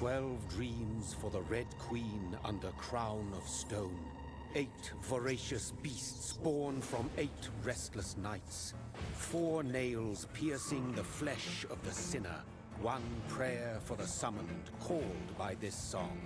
12 dreams for the Red Queen under crown of stone. 8 voracious beasts born from 8 restless nights. 4 nails piercing the flesh of the sinner. 1 prayer for the summoned, called by this song.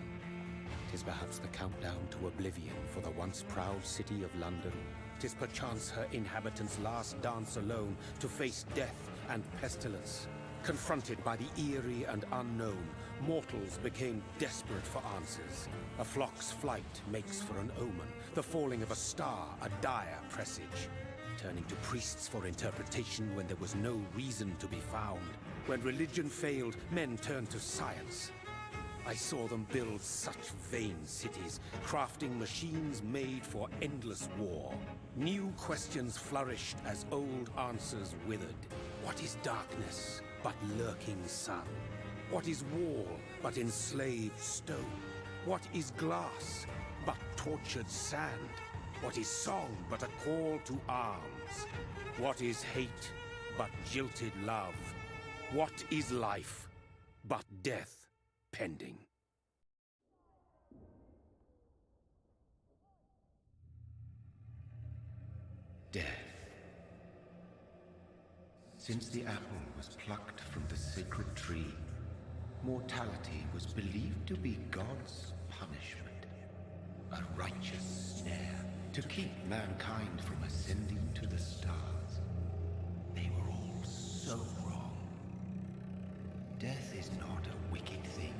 'Tis perhaps the countdown to oblivion for the once proud city of London. 'Tis perchance her inhabitants' last dance alone to face death and pestilence. Confronted by the eerie and unknown, mortals became desperate for answers. A flock's flight makes for an omen, the falling of a star a dire presage. Turning to priests for interpretation when there was no reason to be found. When religion failed, men turned to science. I saw them build such vain cities, crafting machines made for endless war. New questions flourished as old answers withered. What is darkness but lurking sun? What is wall but enslaved stone? What is glass but tortured sand? What is song but a call to arms? What is hate but jilted love? What is life but death pending? Death. Since the apple was plucked from the sacred tree, mortality was believed to be God's punishment. A righteous snare to keep mankind from ascending to the stars. They were all so wrong. Death is not a wicked thing,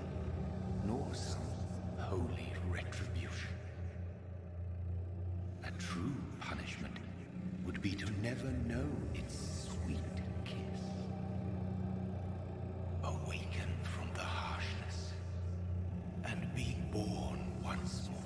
nor some holy retribution. A true punishment would be to never know its sweet kiss. Awaken from the harshness and be born once more.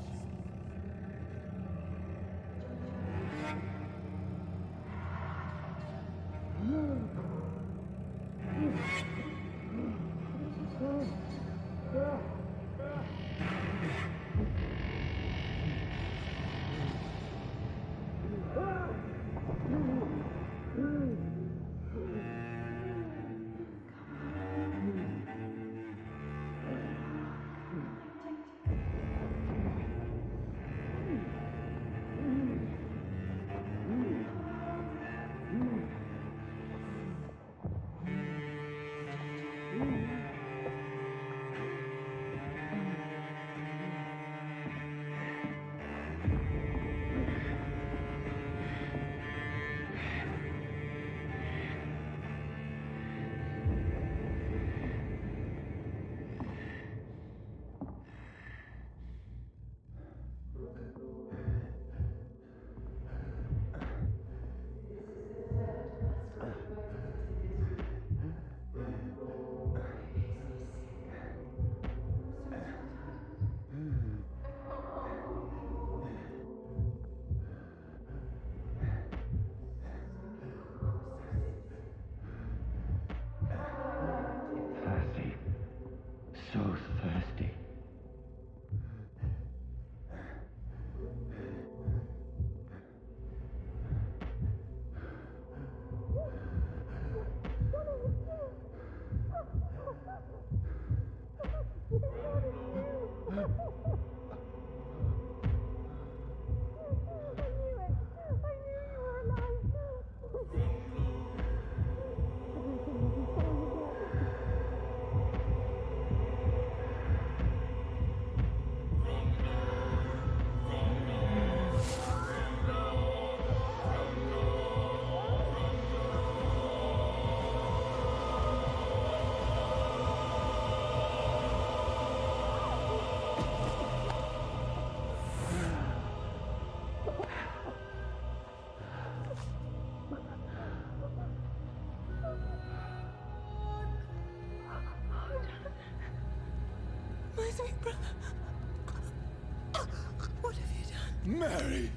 So thirsty. My sweet brother. What have you done? Mary!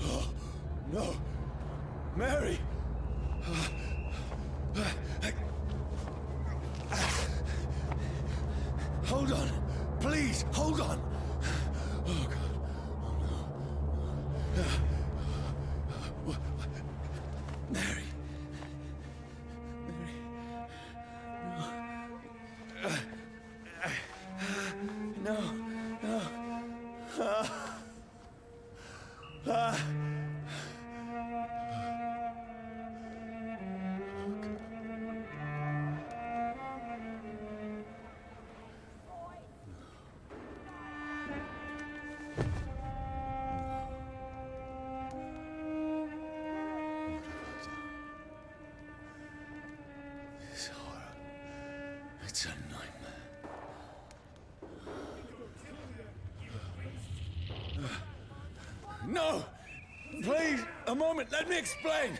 Oh, no! Mary! Hold on! Please, hold on! Oh, God. Oh, no. Mary. Mary. No. No! Please, a moment, let me explain!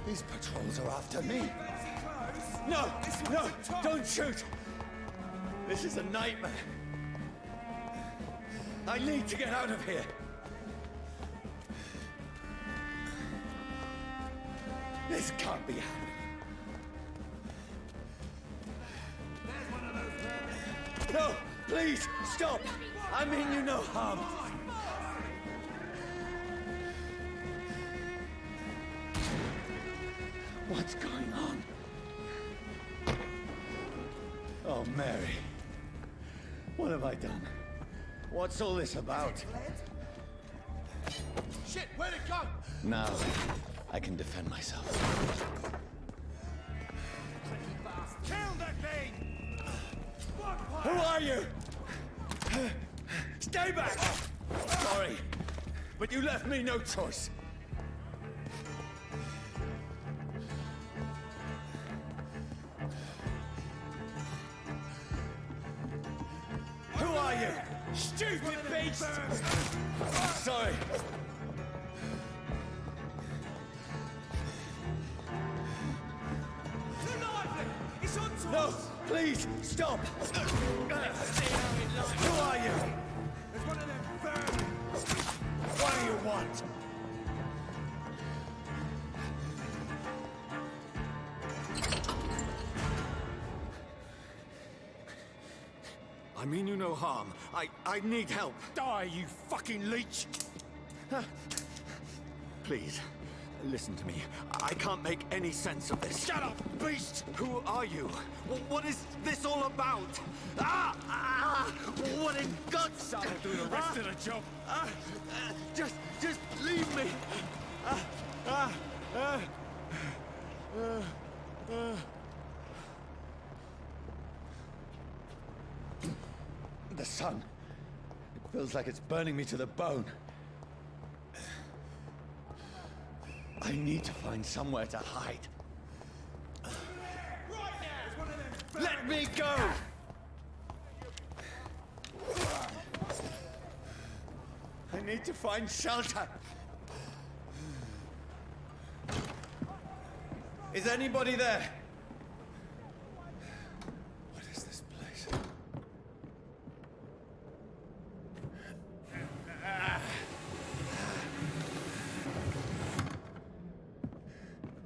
These patrols are after me. No! No! Don't shoot! This is a nightmare. I need to get out of here. This can't be happening. No! Please, stop! I mean you no harm. What's going on? Oh, Mary. What have I done? What's all this about? Shit, where'd it go? Now, I can defend myself. Kill that thing! Who are you? Stay back! Sorry, but you left me no choice. Who are you? Stupid beast! Sorry. It's on to No, us! please, stop! Who are you? There's one of them vermin! What do you want? I mean you no harm. I need help. Die, you fucking leech! Please, listen to me. I can't make any sense of this. Shut up, beast! Who are you? What is this all about? What in guts? I'll do the rest of the job. Just leave me. The sun. It feels like it's burning me to the bone. I need to find somewhere to hide. Right now! There's one of them Let me go! I need to find shelter. Is anybody there? What is this place?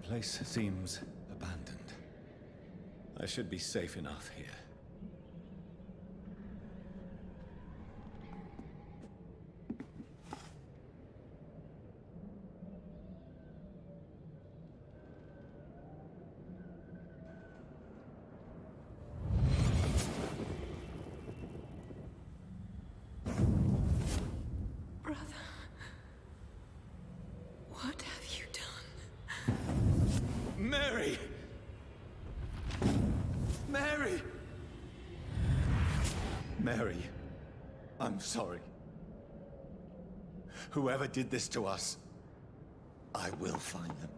The place seems abandoned. I should be safe enough here. Brother. What have you done? Mary! Mary! Mary, I'm sorry. Whoever did this to us, I will find them.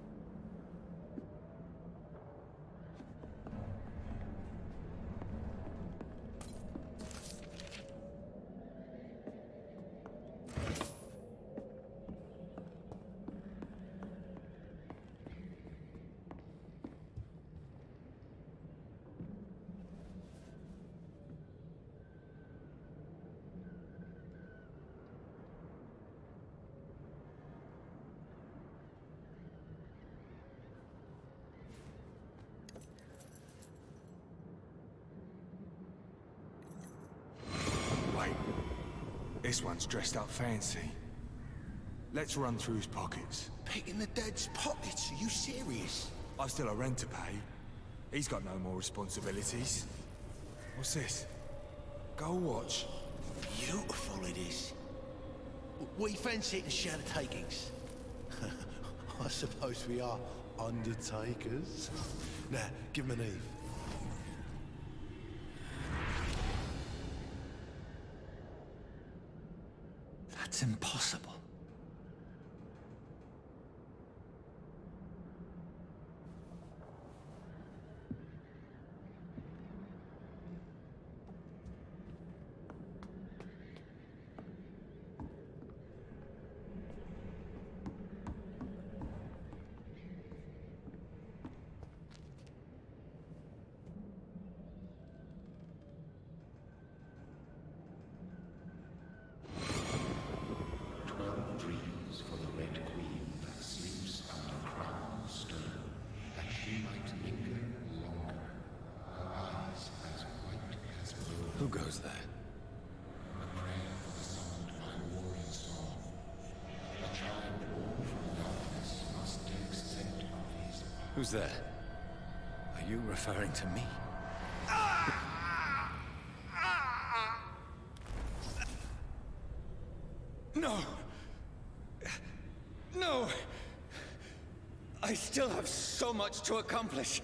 Wait. This one's dressed up fancy. Let's run through his pockets. Picking the dead's pockets? Are you serious? I've still a rent to pay. He's got no more responsibilities. What's this? Gold watch. Beautiful it is. We fancy it and share the takings. I suppose we are undertakers. Now, give him an Eve. That's impossible. Who's there? Are you referring to me? No! No! I still have so much to accomplish.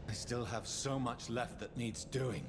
I still have so much left that needs doing.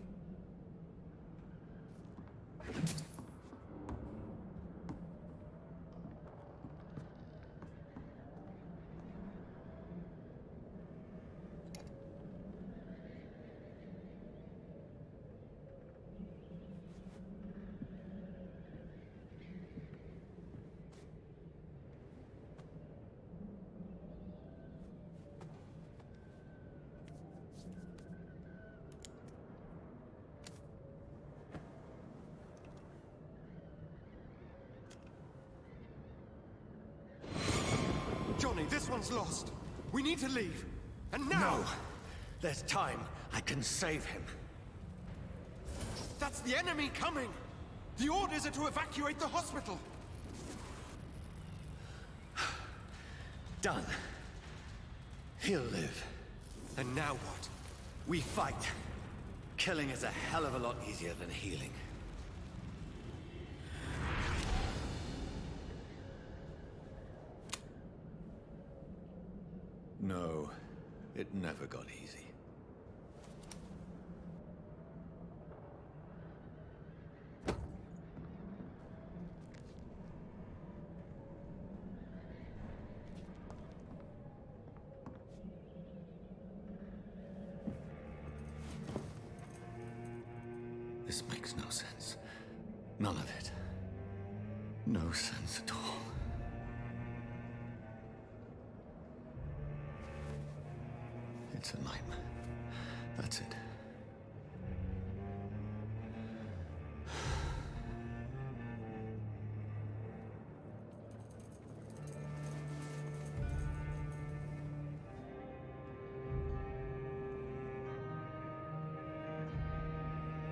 Johnny, this one's lost. We need to leave. And now! No! There's time. I can save him. That's the enemy coming! The orders are to evacuate the hospital! Done. He'll live. And now what? We fight. Killing is a hell of a lot easier than healing. No, it never got easy. This makes no sense. None of it. No sense at all. It's a nightmare. That's it.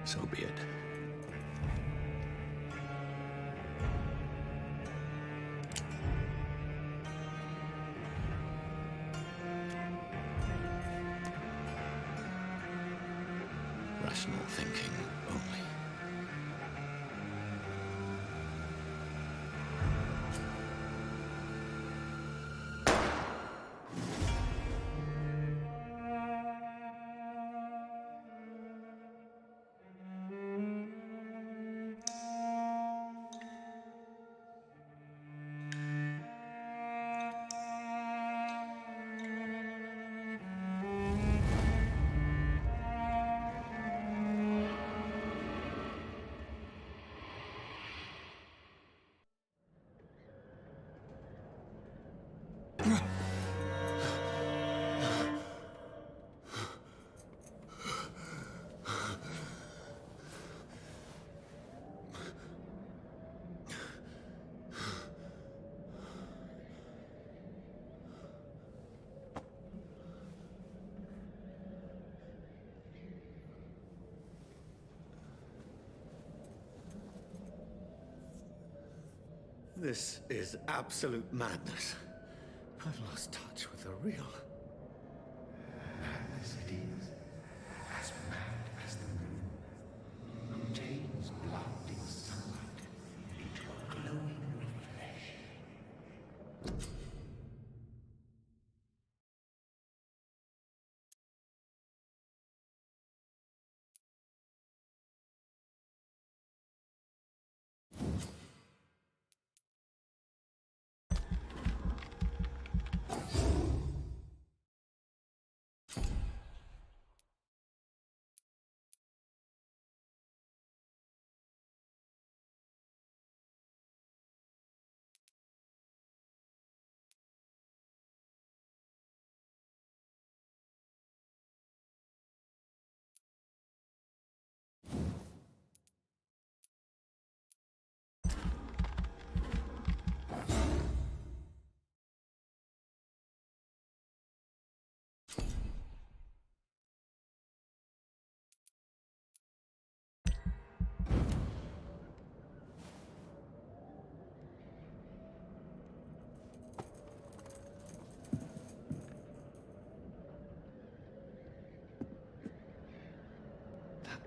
So be it. Rational thinking only. This is absolute madness. I've lost touch with the real. Madness it is, as mad as the moon, who tames blinding sunlight into a glowing reflection.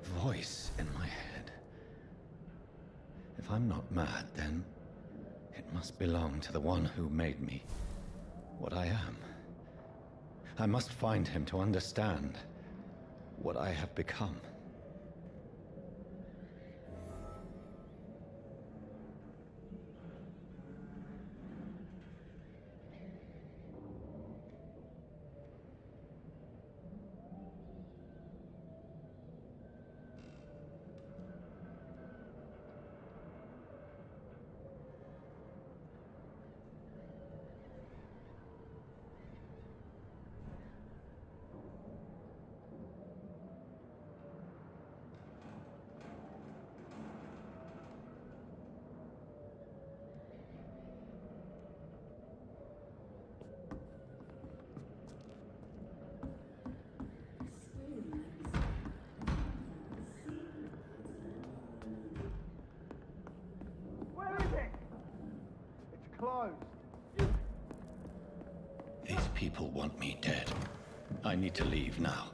voice in my head. If I'm not mad, then it must belong to the one who made me what I am. I must find him to understand what I have become. These people want me dead. I need to leave now.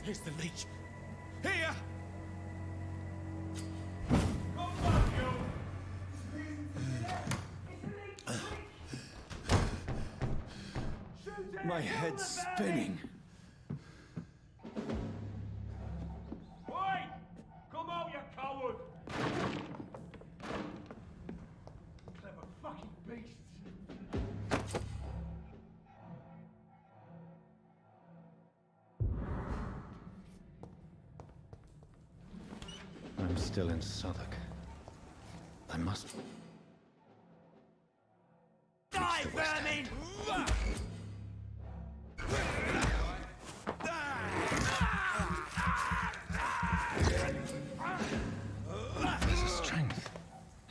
Here's the leech. Here! My head's spinning. Oi! Come out, you coward! Clever fucking beasts! I'm still in Southwark. I must... Die, vermin! There's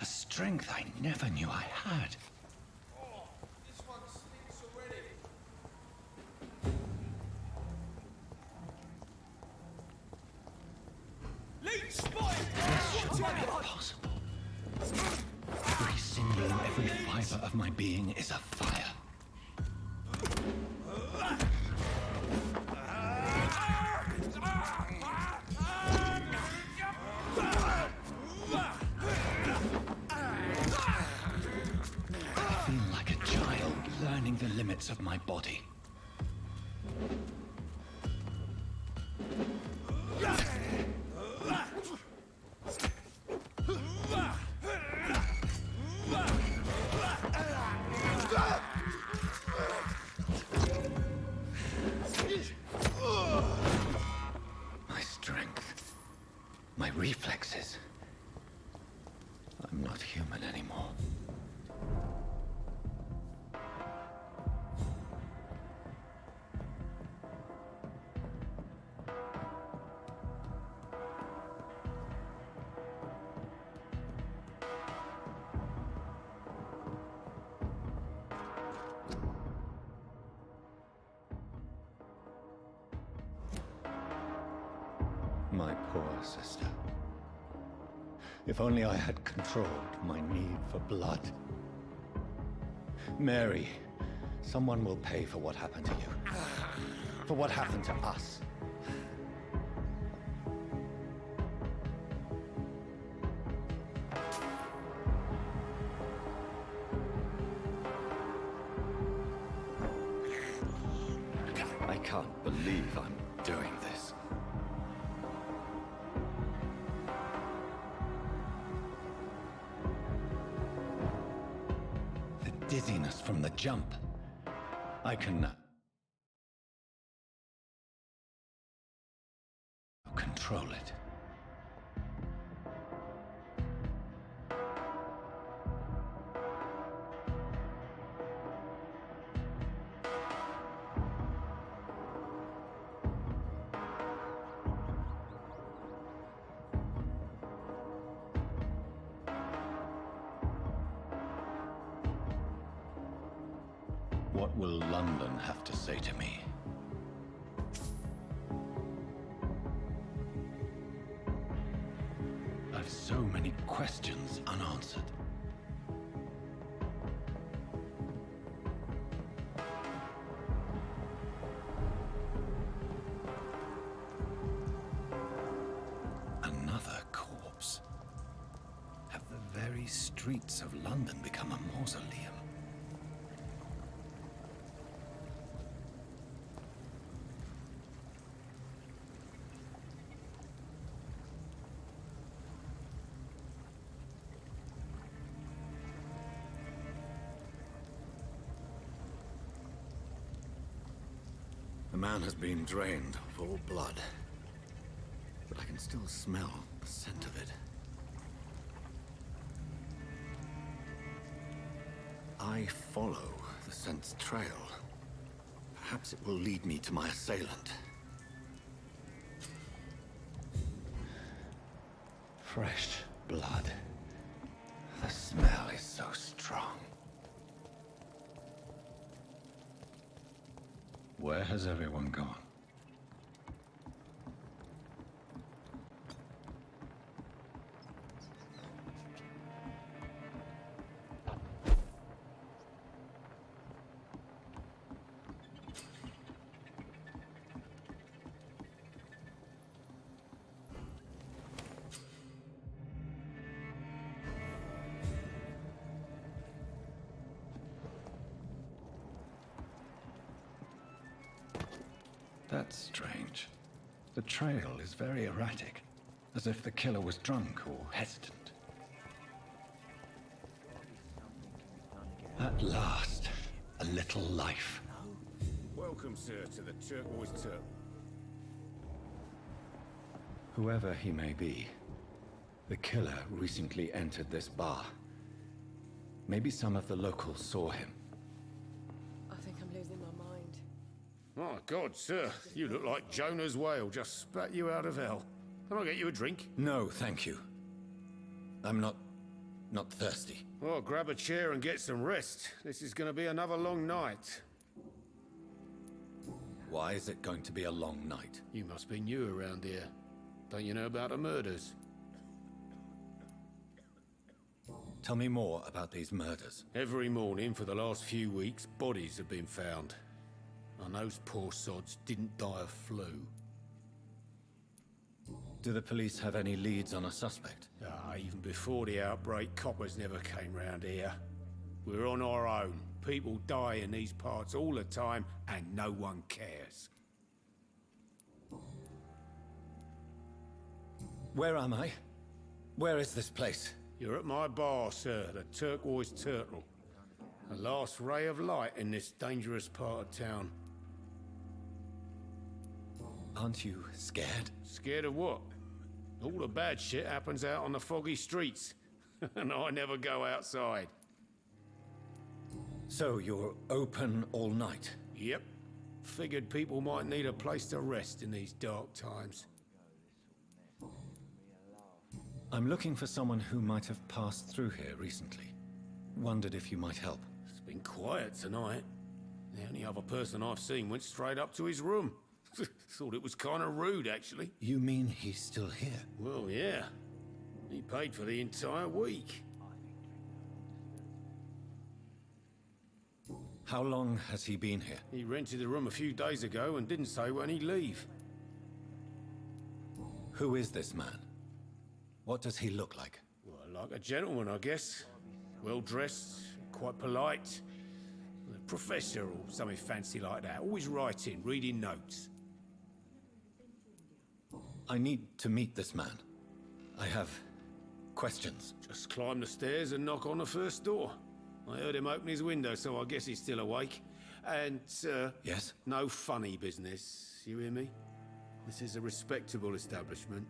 a strength I never knew I had. This one stinks already. Leech spotted! This should be possible. Every sinew, every fiber of my being is afire. I feel like a child learning the limits of my body. My strength, my reflexes. I'm not human anymore. My poor sister. If only I had controlled my need for blood. Mary, someone will pay for what happened to you. For what happened to us. I can't believe I'm doing this. Dizziness from the jump. I can control it. What will London have to say to me? I've so many questions unanswered. these streets of London become a mausoleum? The man has been drained of all blood, but I can still smell the scent of it. I follow the scent's trail. Perhaps it will lead me to my assailant. Fresh blood. The smell is so strong. Where has everyone gone? That's strange. The trail is very erratic, as if the killer was drunk or hesitant. At last, a little life. Welcome, sir, to the Turquoise Turtle. Whoever he may be, the killer recently entered this bar. Maybe some of the locals saw him. I think I'm losing my mind. My God, sir, you look like Jonah's whale just spat you out of hell. Can I get you a drink? No, thank you. I'm not thirsty. Well, grab a chair and get some rest. This is going to be another long night. Why is it going to be a long night? You must be new around here. Don't you know about the murders? Tell me more about these murders. Every morning for the last few weeks, bodies have been found. And those poor sods didn't die of flu. Do the police have any leads on a suspect? Even before the outbreak, coppers never came round here. We're on our own. People die in these parts all the time, and no one cares. Where am I? Where is this place? You're at my bar, sir, the Turquoise Turtle. The last ray of light in this dangerous part of town. Aren't you scared? Scared of what? All the bad shit happens out on the foggy streets. And I never go outside. So you're open all night? Yep. Figured people might need a place to rest in these dark times. I'm looking for someone who might have passed through here recently. Wondered if you might help. It's been quiet tonight. The only other person I've seen went straight up to his room. Thought it was kind of rude, actually. You mean he's still here? Well, yeah. He paid for the entire week. How long has he been here? He rented the room a few days ago and didn't say when he'd leave. Who is this man? What does he look like? Well, like a gentleman, I guess. Well-dressed, quite polite. A professor or something fancy like that. Always writing, reading notes. I need to meet this man. I have questions. Just climb the stairs and knock on the first door. I heard him open his window, so I guess he's still awake. And, Yes? no funny business. You hear me? This is a respectable establishment.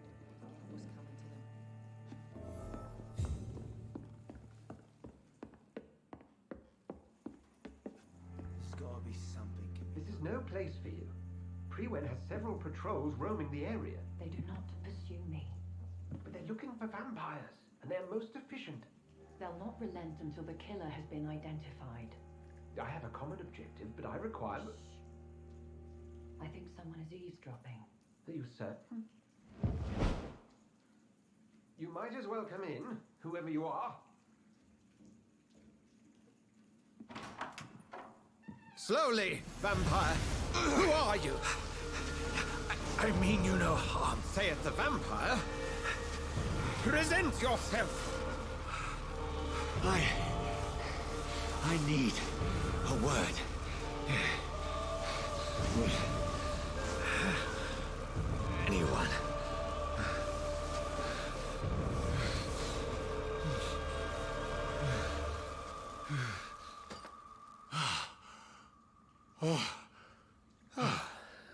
There's gotta be something. This is no place for you. Prewen has several patrols roaming the area. They do not pursue me. But they're looking for vampires, and they're most efficient. They'll not relent until the killer has been identified. I have a common objective, but I require... I think someone is eavesdropping. Are you certain? You might as well come in, whoever you are. Slowly, vampire. Who are you? I mean you no harm. Saith the vampire. Present yourself. I need a word. Anyone.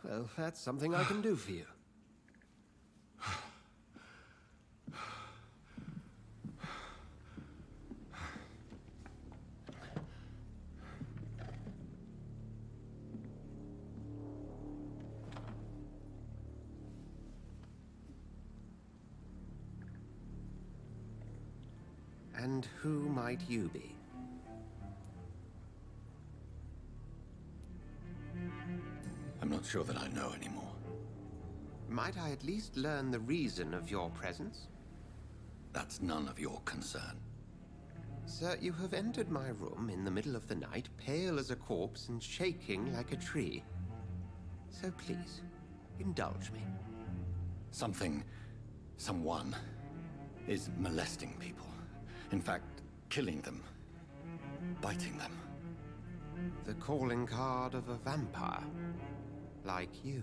Well, that's something I can do for you. And who might you be? I'm not sure that I know anymore. Might I at least learn the reason of your presence? That's none of your concern. Sir, you have entered my room in the middle of the night, pale as a corpse and shaking like a tree. So please, indulge me. Someone is molesting people. In fact, killing them. Biting them. The calling card of a vampire. Like you.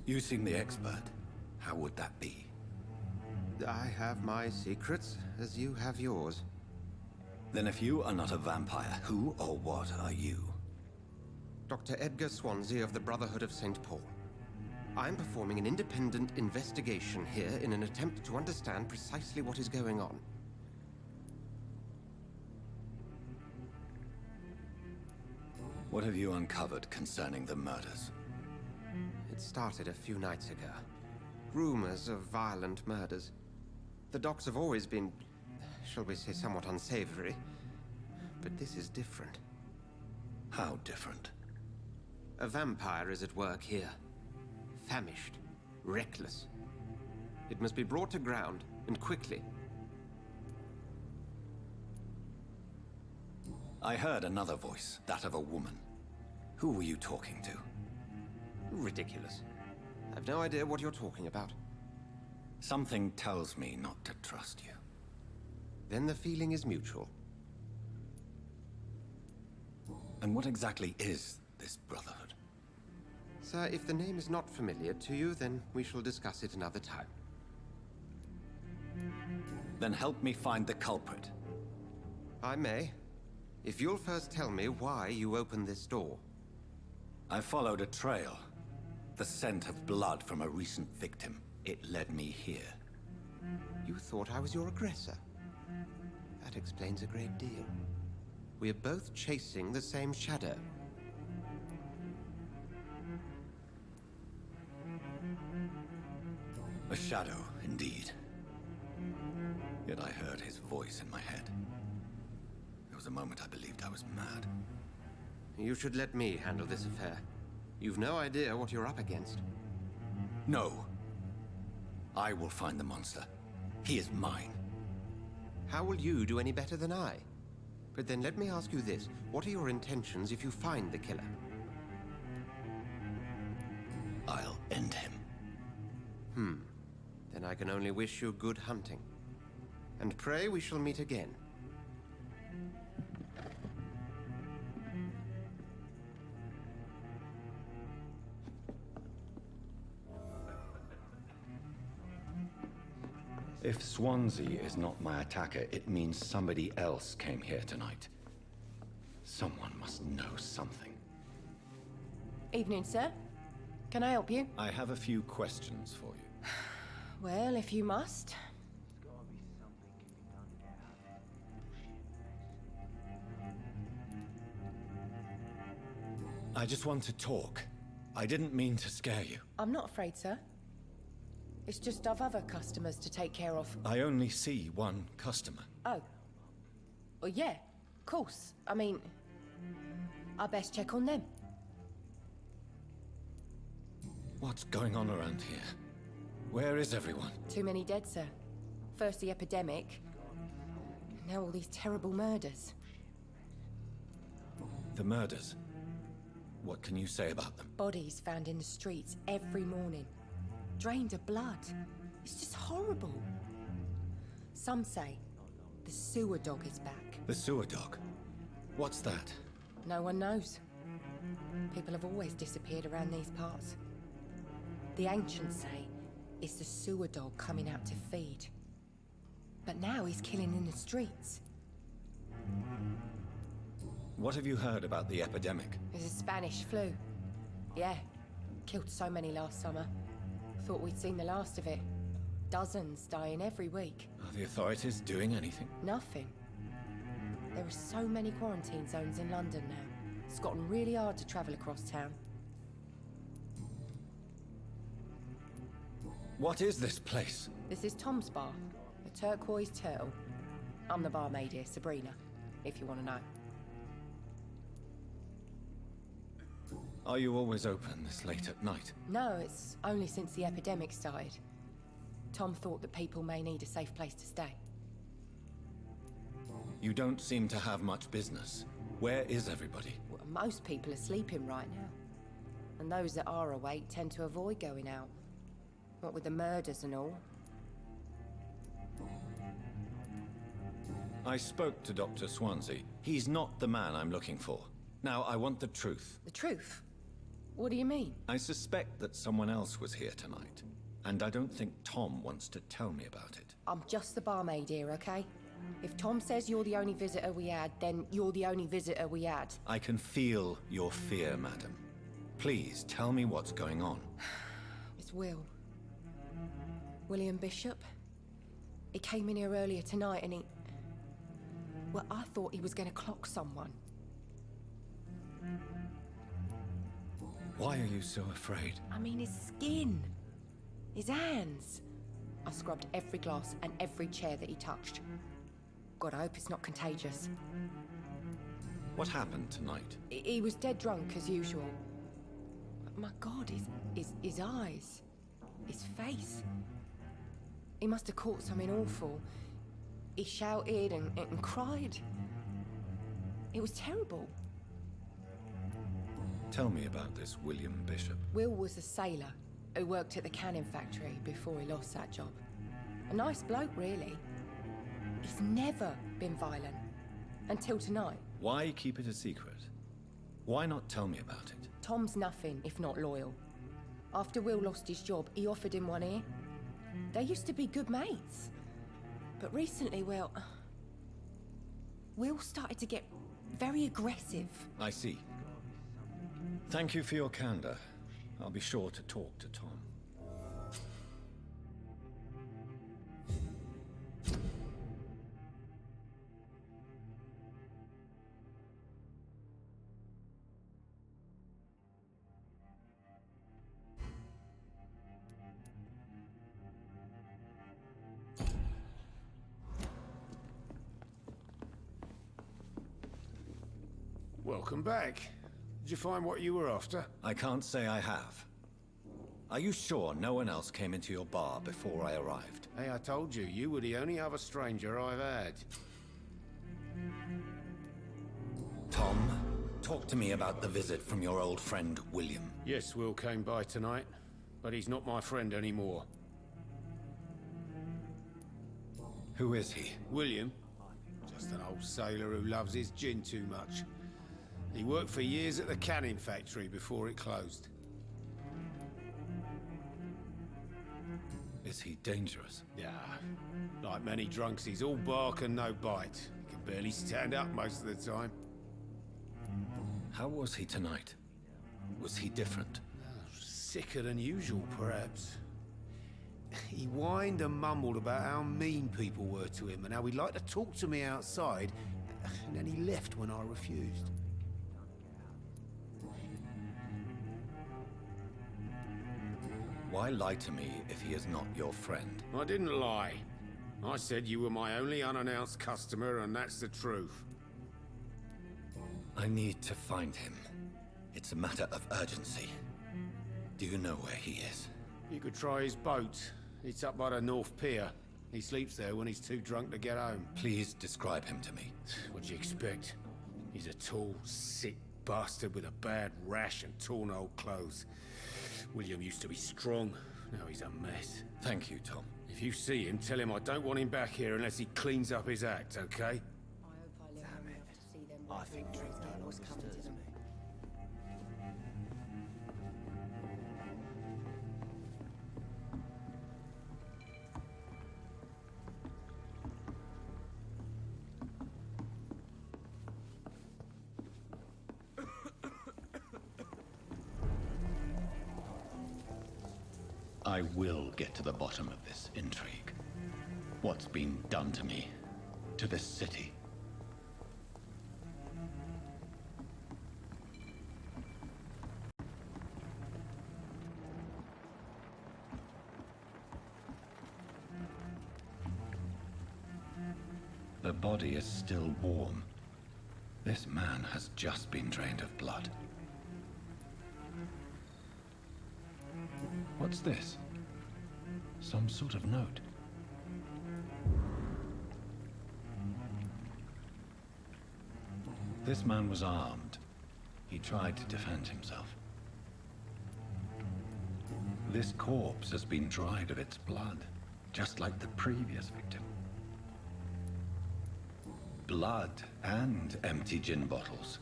You seem the expert. How would that be? I have my secrets, as you have yours. Then if you are not a vampire, who or what are you? Dr. Edgar Swansea of the Brotherhood of St. Paul. I'm performing an independent investigation here in an attempt to understand precisely what is going on. What have you uncovered concerning the murders? It started a few nights ago. Rumors of violent murders. The docks have always been, shall we say, somewhat unsavory. But this is different. How different? A vampire is at work here. Famished. Reckless. It must be brought to ground, and quickly. I heard another voice, that of a woman. Who were you talking to? Ridiculous. I've no idea what you're talking about. Something tells me not to trust you. Then the feeling is mutual. And what exactly is this Brotherhood? Sir, if the name is not familiar to you, then we shall discuss it another time. Then help me find the culprit. I may. If you'll first tell me why you opened this door. I followed a trail. The scent of blood from a recent victim. It led me here. You thought I was your aggressor. That explains a great deal. We're both chasing the same shadow. A shadow, indeed. Yet I heard his voice in my head. There was a moment I believed I was mad. You should let me handle this affair. You've no idea what you're up against. No. I will find the monster. He is mine. How will you do any better than I? But then let me ask you this. What are your intentions if you find the killer? I'll end him. Then I can only wish you good hunting. And pray we shall meet again. If Swansea is not my attacker, it means somebody else came here tonight. Someone must know something. Evening, sir. Can I help you? I have a few questions for you. Well, if you must. I just want to talk. I didn't mean to scare you. I'm not afraid, sir. It's just I've other customers to take care of. I only see one customer. Oh. Well, yeah, of course. I mean, I best check on them. What's going on around here? Where is everyone? Too many dead, sir. First the epidemic, now all these terrible murders. The murders. What can you say about them? Bodies found in the streets every morning. Drained of blood. It's just horrible. Some say the sewer dog is back. The sewer dog? What's that? No one knows. People have always disappeared around these parts. The ancients say it's the sewer dog coming out to feed. But now he's killing in the streets. What have you heard about the epidemic? There's a Spanish flu. Yeah, killed so many last summer. Thought we'd seen the last of it. Dozens dying every week. Are the authorities doing anything? Nothing. There are so many quarantine zones in London now. It's gotten really hard to travel across town. What is this place? This is Tom's bar, the Turquoise Turtle. I'm the barmaid here, Sabrina, if you want to know. Are you always open this late at night? No, it's only since the epidemic started. Tom thought that people may need a safe place to stay. You don't seem to have much business. Where is everybody? Well, most people are sleeping right now. And those that are awake tend to avoid going out. What with the murders and all. I spoke to Dr. Swansea. He's not the man I'm looking for. Now, I want the truth. The truth? What do you mean? I suspect that someone else was here tonight. And I don't think Tom wants to tell me about it. I'm just the barmaid here, okay? If Tom says you're the only visitor we had, then you're the only visitor we had. I can feel your fear, madam. Please, tell me what's going on. It's Will. William Bishop. He came in here earlier tonight and he... Well, I thought he was going to clock someone. Why are you so afraid? I mean, his skin. His hands. I scrubbed every glass and every chair that he touched. God, I hope it's not contagious. What happened tonight? He was dead drunk, as usual. But my God, his eyes. His face. He must have caught something awful. He shouted and cried. It was terrible. Tell me about this William Bishop. Will was a sailor who worked at the canning factory before he lost that job. A nice bloke, really. He's never been violent. Until tonight. Why keep it a secret? Why not tell me about it? Tom's nothing if not loyal. After Will lost his job, he offered him one ear. They used to be good mates. But recently, well... Will started to get very aggressive. I see. Thank you for your candor. I'll be sure to talk to Tom. Welcome back. Did you find what you were after? I can't say I have. Are you sure no one else came into your bar before I arrived? Hey, I told you, you were the only other stranger I've had. Tom, talk to me about the visit from your old friend, William. Yes, Will came by tonight, but he's not my friend anymore. Who is he? William? Just an old sailor who loves his gin too much. He worked for years at the canning factory before it closed. Is he dangerous? Yeah. Like many drunks, he's all bark and no bite. He can barely stand up most of the time. How was he tonight? Was he different? Sicker than usual, perhaps. He whined and mumbled about how mean people were to him and how he'd like to talk to me outside, and then he left when I refused. Why lie to me if he is not your friend? I didn't lie. I said you were my only unannounced customer, and that's the truth. I need to find him. It's a matter of urgency. Do you know where he is? You could try his boat. It's up by the North Pier. He sleeps there when he's too drunk to get home. Please describe him to me. What'd you expect? He's a tall, sick bastard with a bad rash and torn old clothes. William used to be strong, Now he's a mess. Thank you, Tom. If you see him, tell him I don't want him back here unless he cleans up his act, okay? I hope I live long enough to see them. I think Trickstone what's coming to understands them. me. I will get to the bottom of this intrigue. What's been done to me, to this city. The body is still warm. This man has just been drained of blood. What's this? Some sort of note. This man was armed. He tried to defend himself. This corpse has been dried of its blood, just like the previous victim. Blood and empty gin bottles.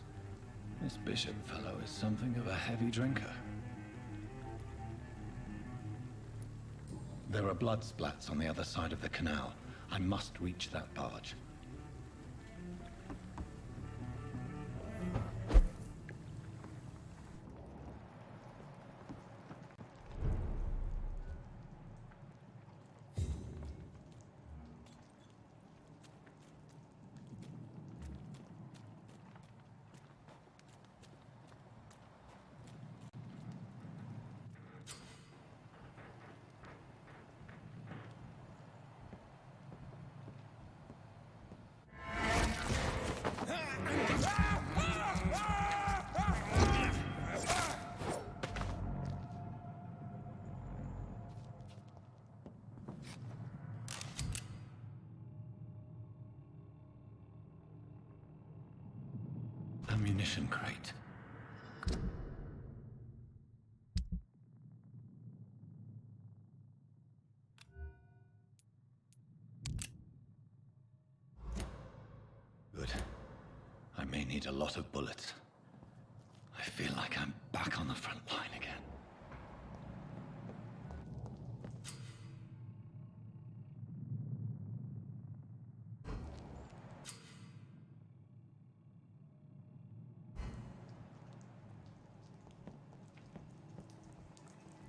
This Bishop fellow is something of a heavy drinker. There are blood splats on the other side of the canal. I must reach that barge. Ammunition crate. Good. I may need a lot of bullets. I feel like I'm back on the front line again.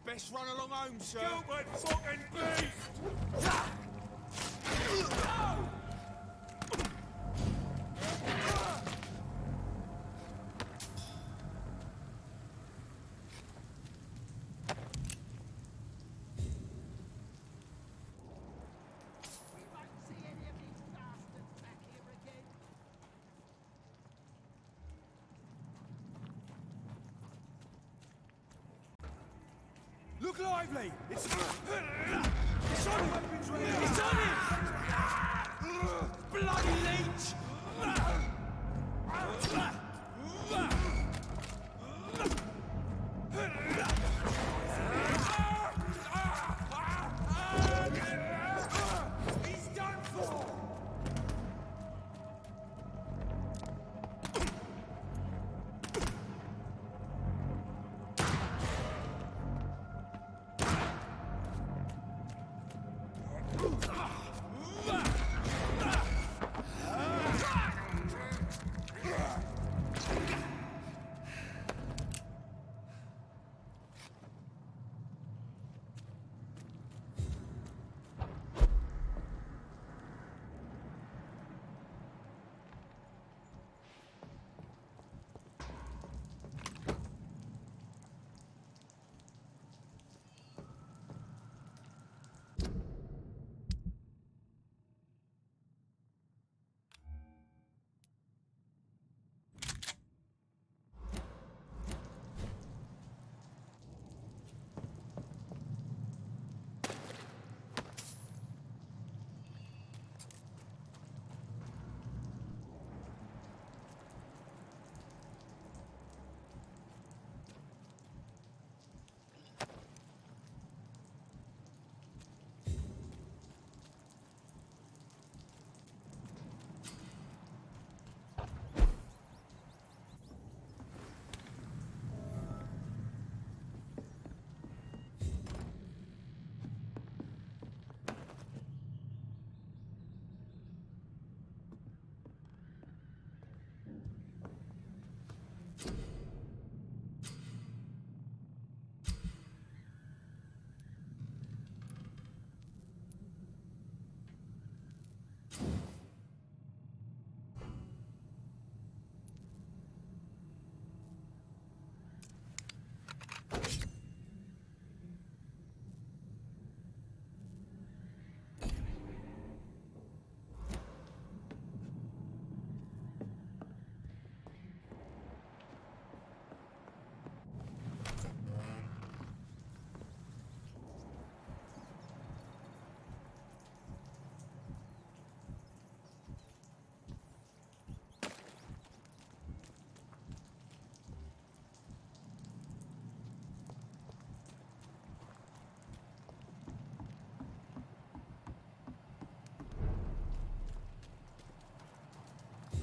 Best run along home, sir. Gilbert fucking beast! Look lively! It's on him! It's on him! Bloody leech! He's done for!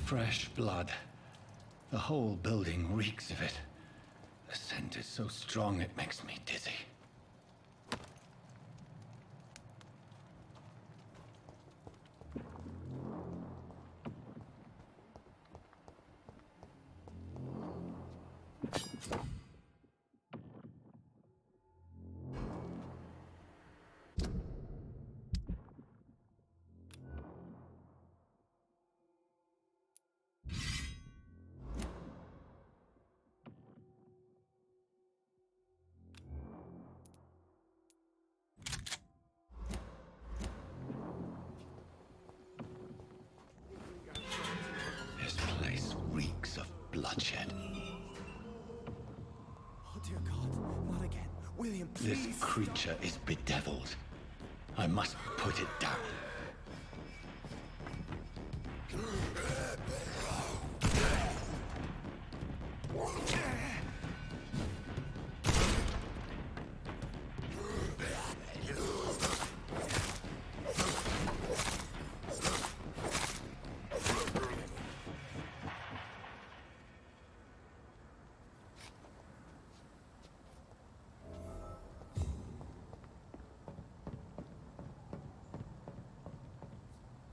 Fresh blood. The whole building reeks of it. The scent is so strong it makes me dizzy. Bloodshed. Oh dear God, not again. William, please. This creature is bedeviled. I must put it down.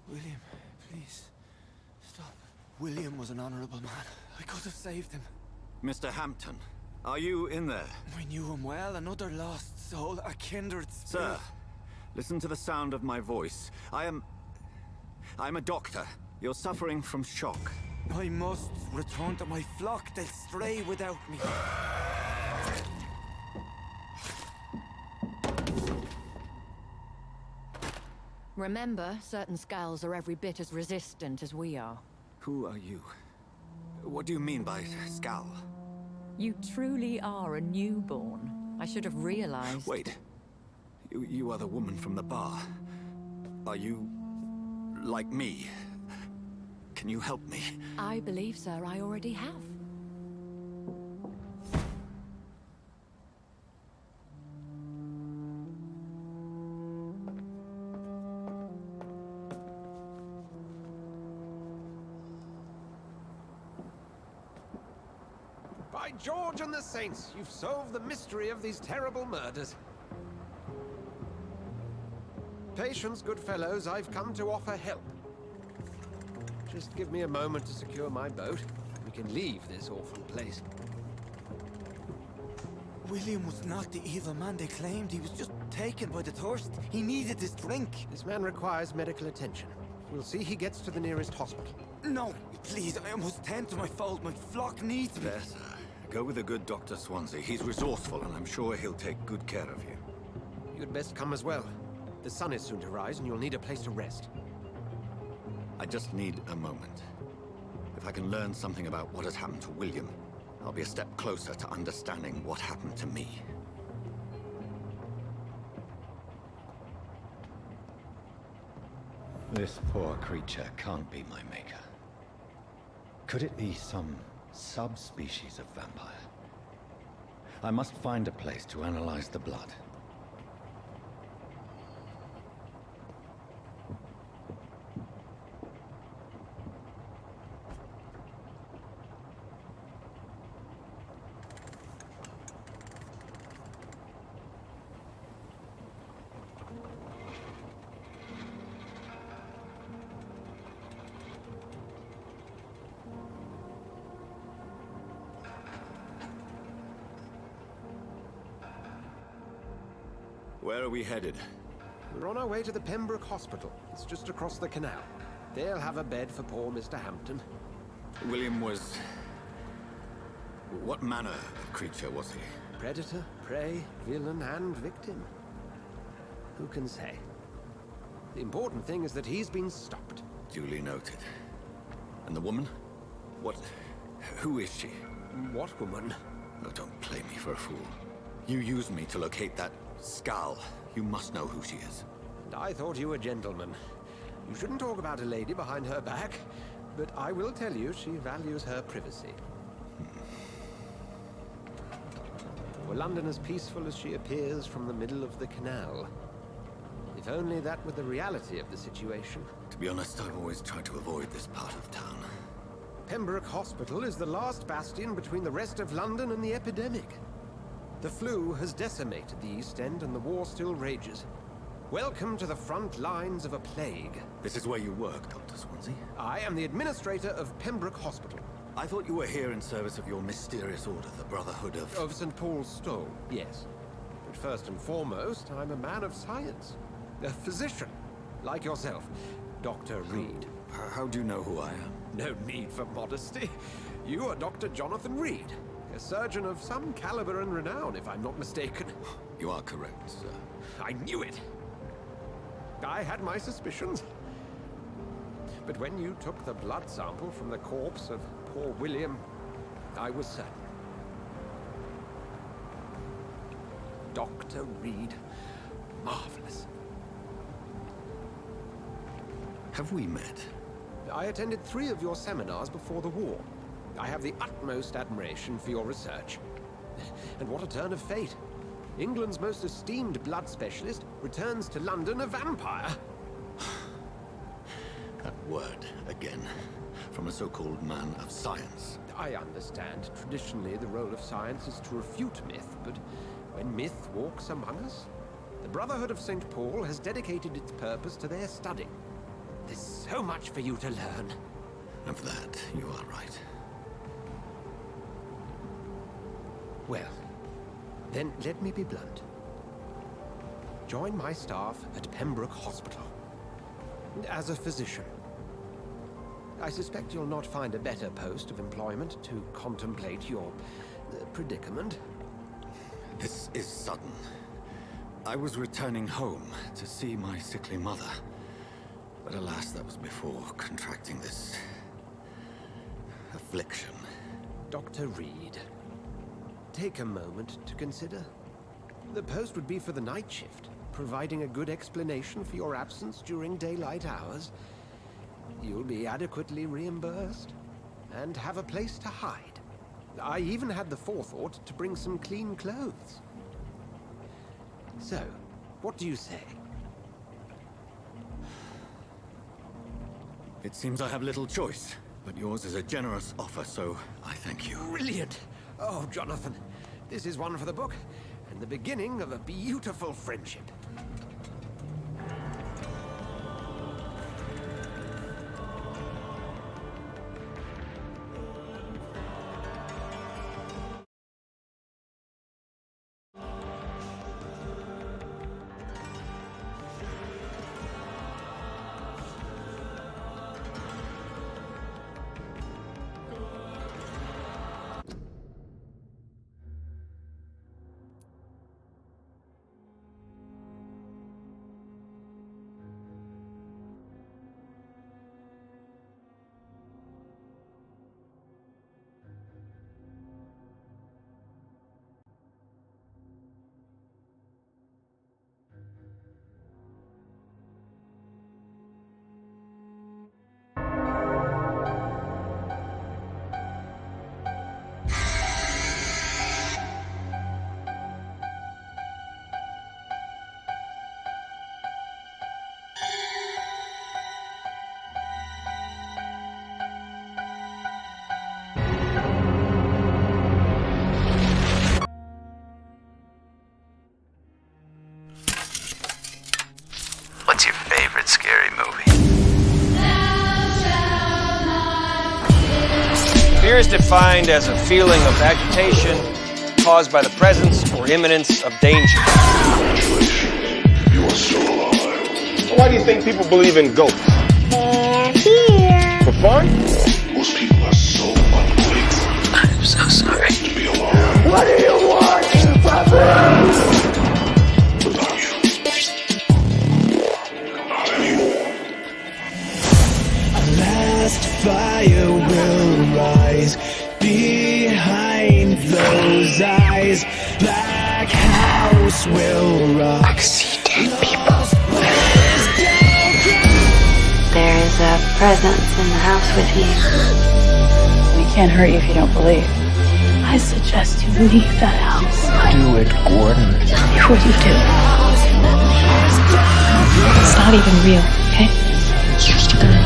William, please. Stop. William was an honorable man. I could have saved him. Mr. Hampton, are you in there? I knew him well, another lost soul, a kindred spirit. Sir, listen to the sound of my voice. I'm a doctor. You're suffering from shock. I must return to my flock. They'll stray without me. Remember, certain skulls are every bit as resistant as we are. Who are you? What do you mean by Skal? You truly are a newborn. I should have realized. Wait. You are the woman from the bar. Are you... like me? Can you help me? I believe, sir, I already have. By George and the Saints, you've solved the mystery of these terrible murders. Patience, good fellows, I've come to offer help. Just give me a moment to secure my boat. We can leave this awful place. William was not the evil man they claimed. He was just taken by the thirst. He needed this drink. This man requires medical attention. We'll see he gets to the nearest hospital. No, please, I must tend to my fold. My flock needs me. There, sir. Go with the good Dr. Swansea. He's resourceful, and I'm sure he'll take good care of you. You'd best come as well. The sun is soon to rise, and you'll need a place to rest. I just need a moment. If I can learn something about what has happened to William, I'll be a step closer to understanding what happened to me. This poor creature can't be my maker. Could it be some subspecies of vampire? I must find a place to analyze the blood. Where are we headed? We're on our way to the Pembroke Hospital. It's just across the canal. They'll have a bed for poor Mr. Hampton. William was... what manner of creature was he? Predator, prey, villain, and victim. Who can say? The important thing is that he's been stopped. Duly noted. And the woman? What... who is she? What woman? Oh, don't play me for a fool. You used me to locate that Skal. You must know who she is. And I thought you a gentleman. You shouldn't talk about a lady behind her back, but I will tell you she values her privacy. Were London as peaceful as she appears from the middle of the canal? If only that were the reality of the situation. To be honest, I've always tried to avoid this part of town. Pembroke Hospital is the last bastion between the rest of London and the epidemic. The flu has decimated the East End and the war still rages. Welcome to the front lines of a plague. This is where you work, Dr. Swansea? I am the administrator of Pembroke Hospital. I thought you were here in service of your mysterious order, the Brotherhood of... Of St. Paul's Stole, yes. But first and foremost, I'm a man of science. A physician, like yourself, Dr. Reed. How do you know who I am? No need for modesty. You are Dr. Jonathan Reed, a surgeon of some caliber and renown, if I'm not mistaken. You are correct, sir. I knew it. I had my suspicions. But when you took the blood sample from the corpse of poor William, I was certain. Dr. Reed. Marvelous. Have we met? I attended 3 of your seminars before the war. I have the utmost admiration for your research. And what a turn of fate. England's most esteemed blood specialist returns to London a vampire. That word, again, from a so-called man of science. I understand. Traditionally, the role of science is to refute myth, but when myth walks among us, the Brotherhood of St. Paul has dedicated its purpose to their study. There's so much for you to learn. Of that, you are right. Well, then let me be blunt. Join my staff at Pembroke Hospital. As a physician. I suspect you'll not find a better post of employment to contemplate your predicament. This is sudden. I was returning home to see my sickly mother. But alas, that was before contracting this... affliction. Dr. Reed, take a moment to consider. The post would be for the night shift, providing a good explanation for your absence during daylight hours. You'll be adequately reimbursed, and have a place to hide. I even had the forethought to bring some clean clothes. So, what do you say? It seems I have little choice, but yours is a generous offer, so I thank you. Brilliant! Oh, Jonathan, this is one for the book, and the beginning of a beautiful friendship. What's your favorite scary movie? Fear is defined as a feeling of agitation caused by the presence or imminence of danger. You are still alive. Why do you think people believe in ghosts? They're here. For fun? Most people are so ungrateful. I'm so sorry. To be alive. What do you want? this black house will rock. I see dead people. There is a presence in the house with you. We can't hurt you if you don't believe. I suggest you leave that house. Do it, Gordon. Before you do. It's not even real, okay? It's just a girl.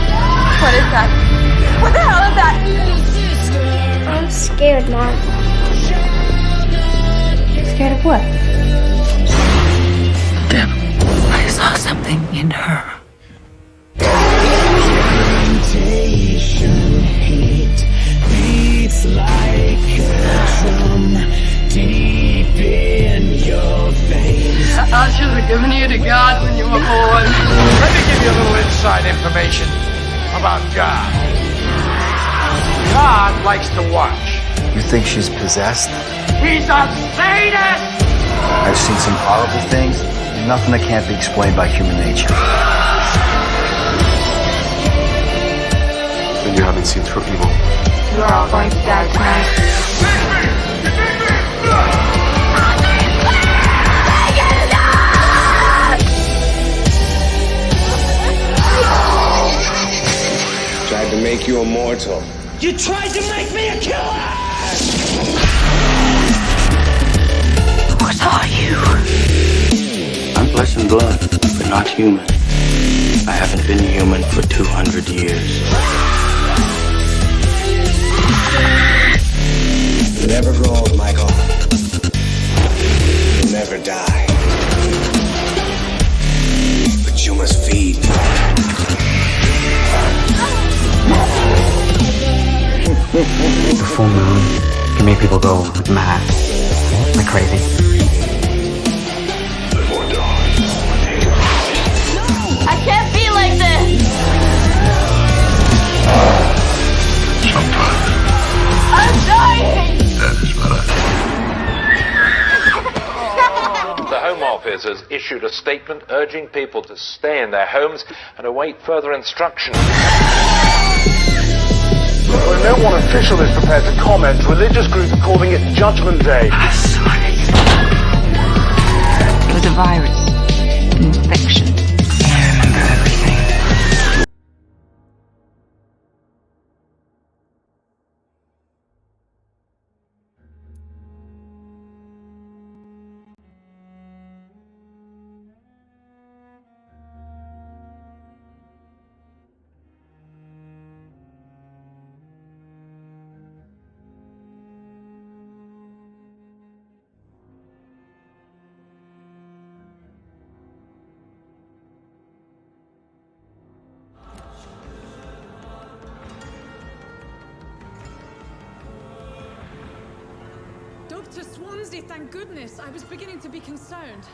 What is that? What the hell is that? I'm scared, Mom. Scared of what? Them. I saw something in her. Heat beats like a drum deep in your veins. I should have given you to God when you were born. Let me give you a little inside information about God. God likes to watch. You think she's possessed? He's a sadist! I've seen some horrible things. Nothing that can't be explained by human nature. But you haven't seen through evil. You are all going to die tonight. Tried to make you immortal. You tried to make me a killer! What are you? I'm flesh and blood, but not human. I haven't been human for 200 years. You never grow old, Michael. You'll never die. But you must feed. The full moon can make people go mad, like crazy. I can't be like this! I'm dying! That is better. The Home Office has issued a statement urging people to stay in their homes and await further instructions. When no one official is prepared to comment, religious groups are calling it Judgment Day. I'm sorry. It was a virus. An infection. I remember everything. Dr. Swansea, thank goodness. I was beginning to be concerned.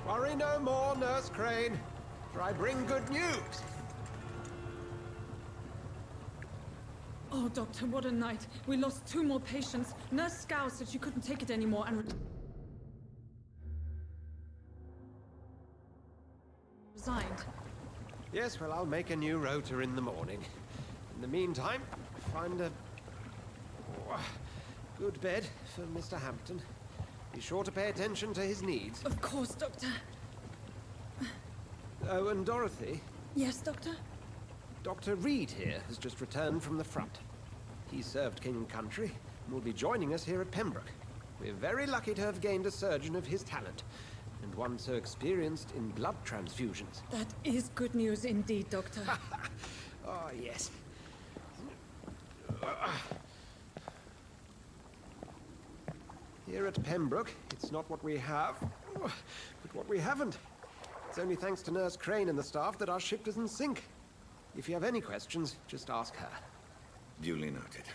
Worry no more, Nurse Crane, for I bring good news. Oh, Doctor, what a night. We lost 2 more patients. Nurse Scow said she couldn't take it anymore and resigned. Yes, well, I'll make a new rota in the morning. In the meantime, find a good bed for Mr. Hampton. Be sure to pay attention to his needs. Of course, Doctor. Oh, and Dorothy? Yes, Doctor? Dr. Reed here has just returned from the front. He served King and Country and will be joining us here at Pembroke. We're very lucky to have gained a surgeon of his talent, and one so experienced in blood transfusions. That is good news indeed, Doctor. Oh, yes. Here at Pembroke, it's not what we have, but what we haven't. It's only thanks to Nurse Crane and the staff that our ship doesn't sink. If you have any questions, just ask her. Duly noted.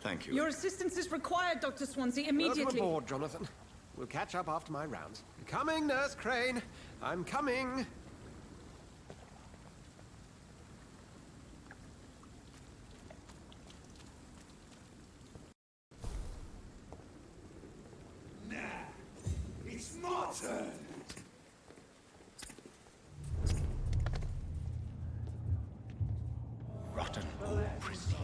Thank you. Your assistance is required, Dr. Swansea, immediately. Welcome aboard, Jonathan. We'll catch up after my rounds. I'm coming, Nurse Crane. I'm coming. Now, it's my turn. Rotten or pristine,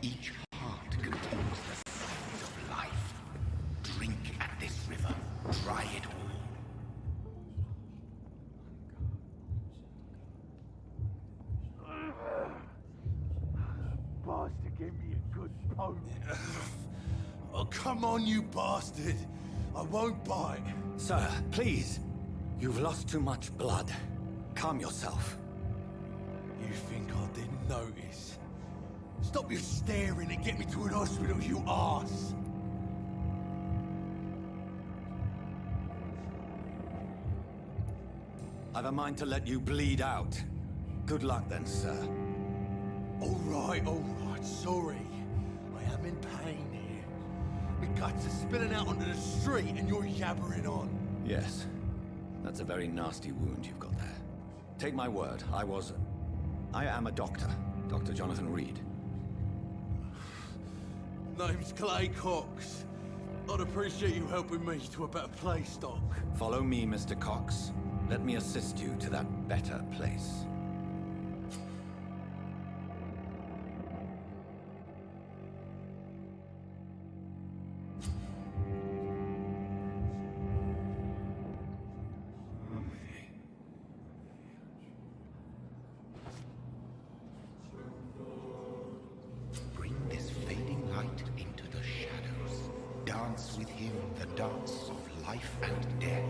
each heart contains the seed of life. Drink at this Try it all. Bastard, give me a good poke. Oh, come on, you bastard. I won't bite. Sir, please. You've lost too much blood. Calm yourself. You think I didn't notice? Stop your staring and get me to an hospital, you arse! I've a mind to let you bleed out. Good luck then, sir. All right, sorry. I am in pain here. My guts are spilling out onto the street and you're yabbering on. Yes. That's a very nasty wound you've got there. Take my word, I am a doctor. Dr. Jonathan Reed. Name's Clay Cox. I'd appreciate you helping me to a better place, Doc. Follow me, Mr. Cox. Let me assist you to that better place. Bring this fading light into the shadows. Dance with him the dance of life and death.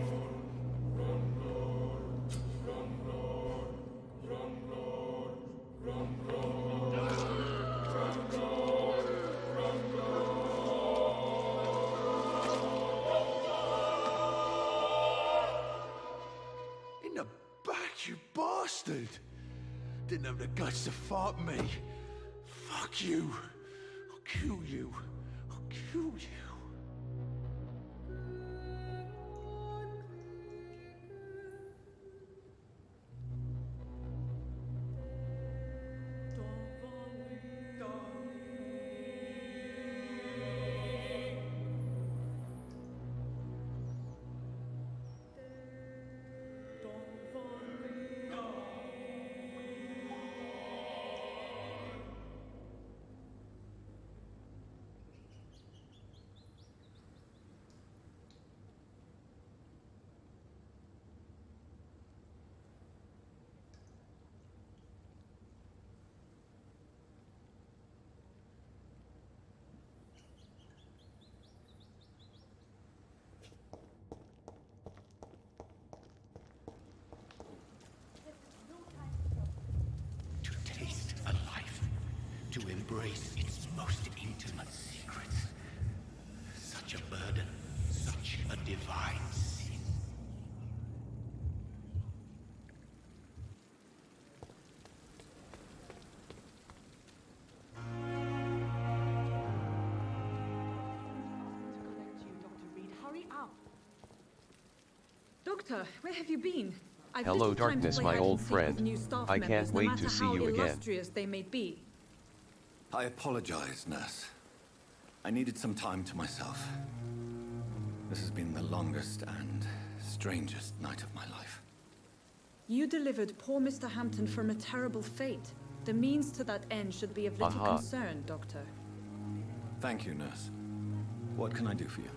In the back, you bastard! Didn't have the guts to fart me. Fuck you. I'll kill you. I'll kill you. To embrace its most intimate secrets. Such a burden, such a divine sin. Hurry up. Doctor, where have you been? Hello, darkness, my old friend. I can't wait to see you again. Illustrious they may be. I apologize, nurse. I needed some time to myself. This has been the longest and strangest night of my life. You delivered poor Mr. Hampton from a terrible fate. The means to that end should be of little concern, Doctor. Thank you, nurse. What can I do for you?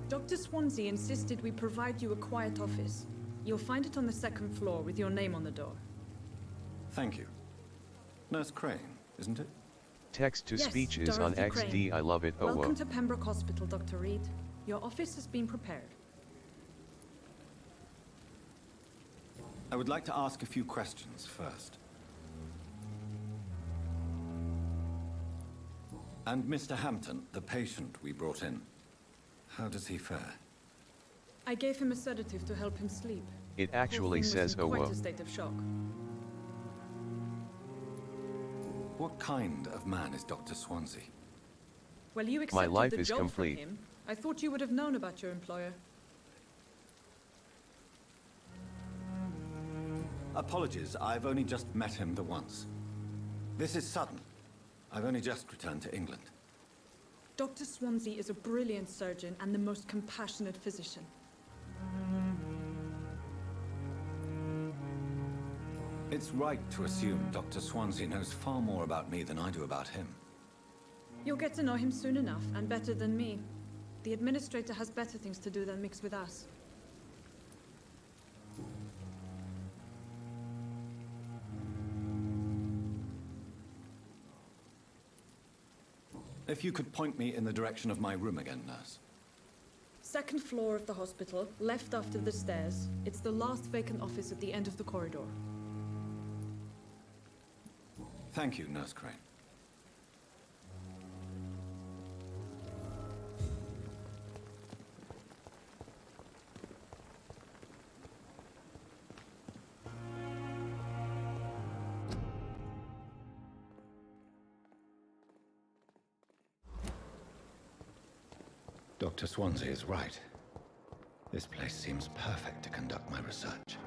Dr. Swansea insisted we provide you a quiet office. You'll find it on the second floor with your name on the door. Thank you. Nurse Crane, isn't it? Text-to-speech is on Dorothy XD. Crane. I love it. Oh, Welcome whoa. to Pembroke Hospital, Dr. Reed. Your office has been prepared. I would like to ask a few questions first. And Mr. Hampton, the patient we brought in, how does he fare? I gave him a sedative to help him sleep. It actually says, oh, quite whoa. a state of shock. What kind of man is Dr. Swansea? Well, you My accepted life the is job complete. from him. I thought you would have known about your employer. Apologies, I've only just met him the once. This is sudden. I've only just returned to England. Dr. Swansea is a brilliant surgeon and the most compassionate physician. It's right to assume Dr. Swansea knows far more about me than I do about him. You'll get to know him soon enough, and better than me. The administrator has better things to do than mix with us. If you could point me in the direction of my room again, nurse. Second floor of the hospital, left after the stairs. It's the last vacant office at the end of the corridor. Thank you, Nurse Crane. Dr. Swansea is right. This place seems perfect to conduct my research.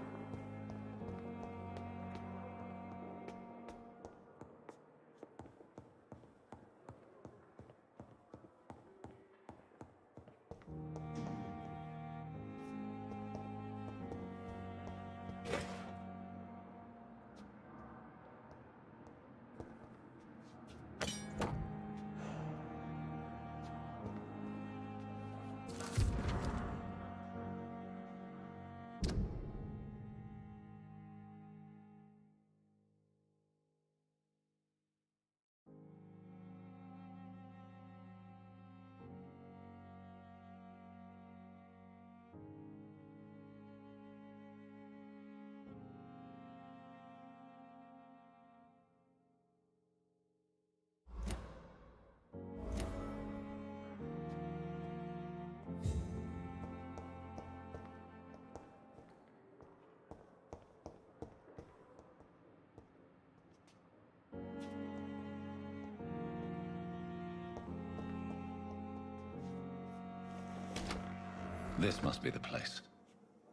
This must be the place.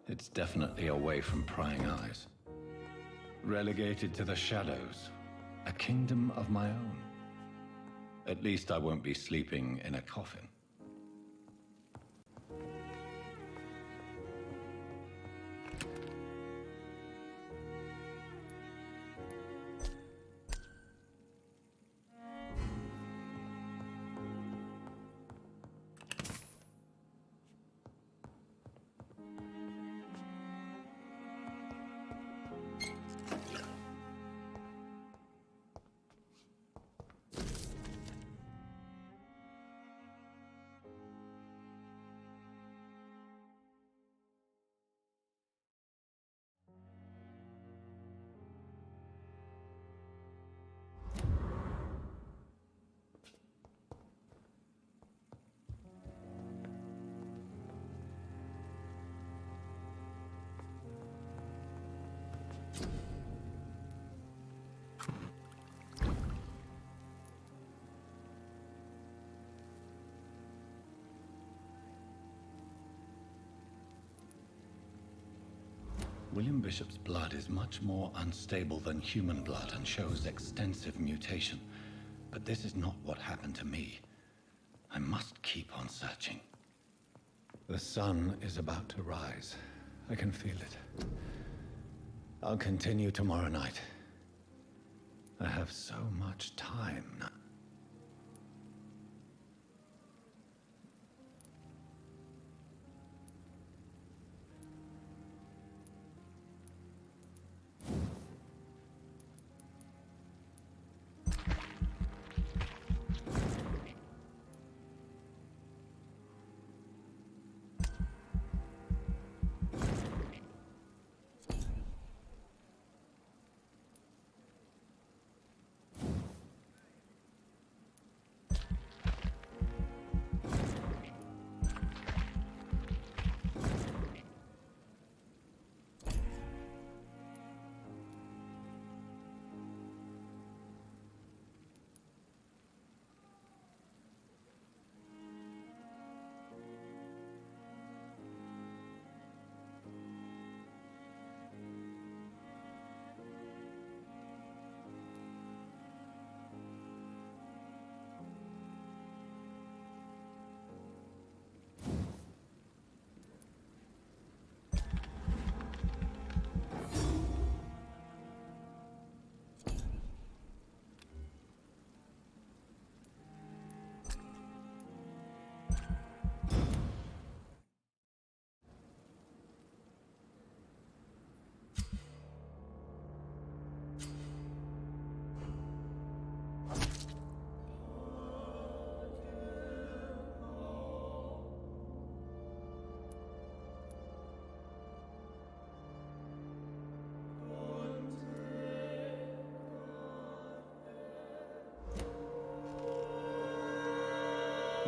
It's definitely away from prying eyes. Relegated to the shadows. A kingdom of my own. At least I won't be sleeping in a coffin. William Bishop's blood is much more unstable than human blood and shows extensive mutation. But this is not what happened to me. I must keep on searching. The sun is about to rise. I can feel it. I'll continue tomorrow night. I have so much time now.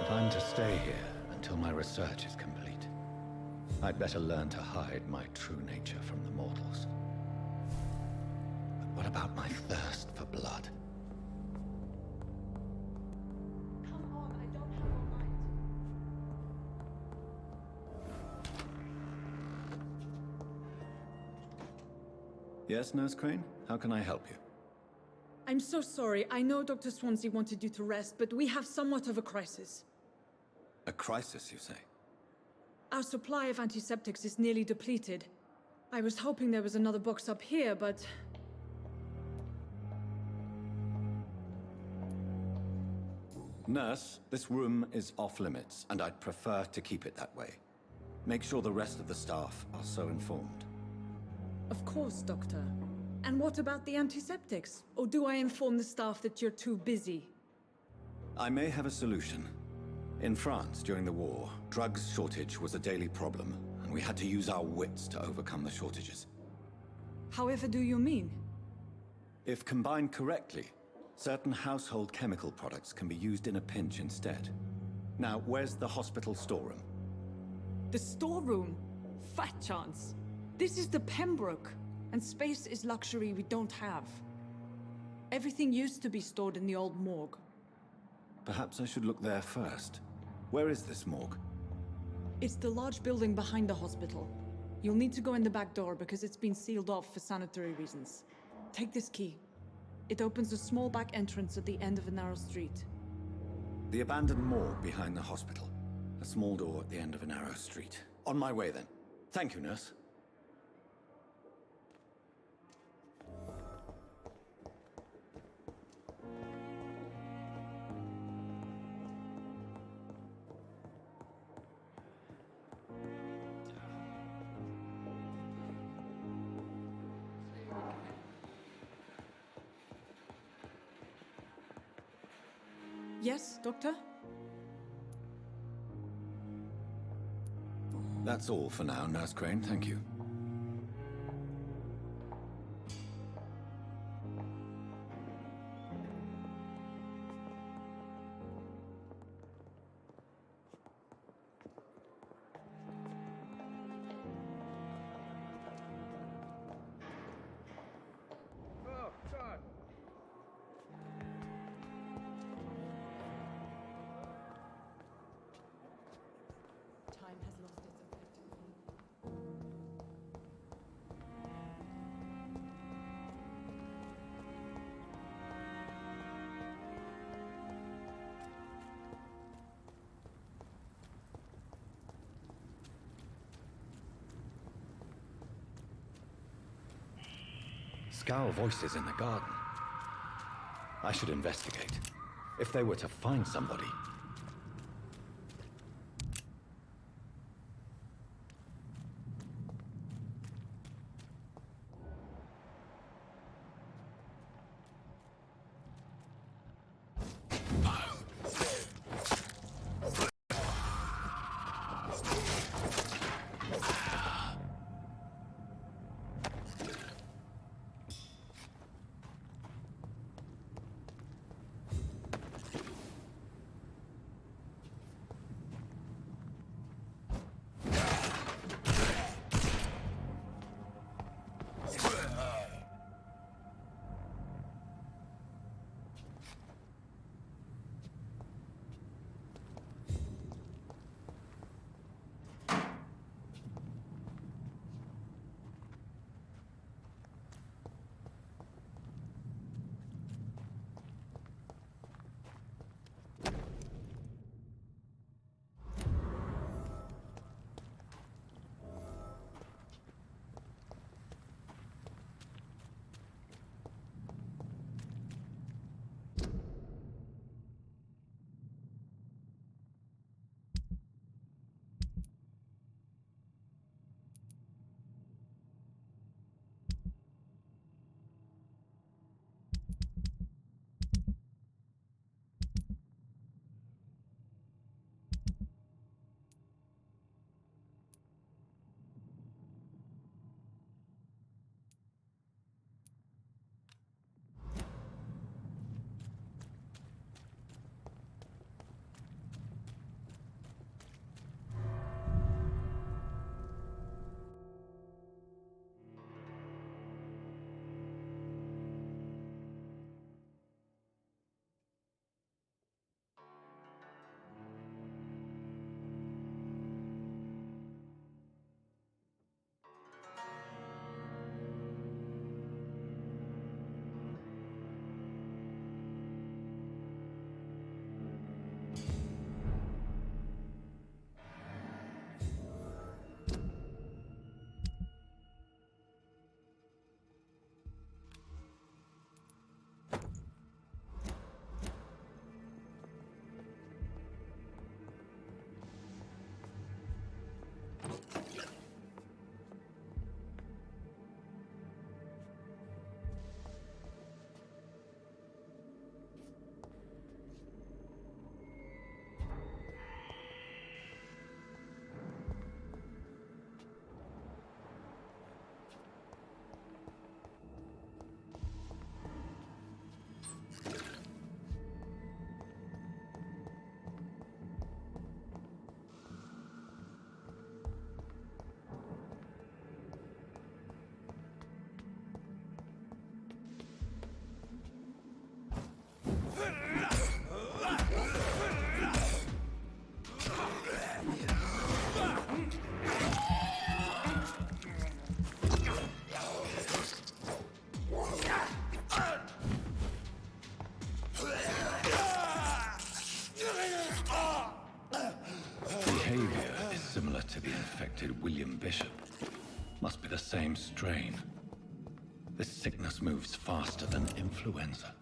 But I'm to stay here until my research is complete. I'd better learn to hide my true nature from the mortals. But what about my thirst for blood? Yes, Nurse Crane? How can I help you? I'm so sorry. I know Dr. Swansea wanted you to rest, but we have somewhat of a crisis. A crisis, you say? Our supply of antiseptics is nearly depleted. I was hoping there was another box up here, but... Nurse, this room is off limits, and I'd prefer to keep it that way. Make sure the rest of the staff are so informed. Of course, Doctor. And what about the antiseptics? Or do I inform the staff that you're too busy? I may have a solution. In France, during the war, drugs shortage was a daily problem, and we had to use our wits to overcome the shortages. However do you mean? If combined correctly, certain household chemical products can be used in a pinch instead. Now, where's the hospital storeroom? The storeroom? Fat chance. This is the Pembroke, and space is luxury we don't have. Everything used to be stored in the old morgue. Perhaps I should look there first. Where is this morgue? It's the large building behind the hospital. You'll need to go in the back door because it's been sealed off for sanitary reasons. Take this key. It opens a small back entrance at the end of a narrow street. The abandoned morgue behind the hospital. A small door at the end of a narrow street. On my way then. Thank you, nurse. Yes, Doctor? That's all for now, Nurse Crane. Thank you. Scowl voices in the garden. I should investigate. If they were to find somebody. the infected William Bishop. Must be the same strain. This sickness moves faster than influenza.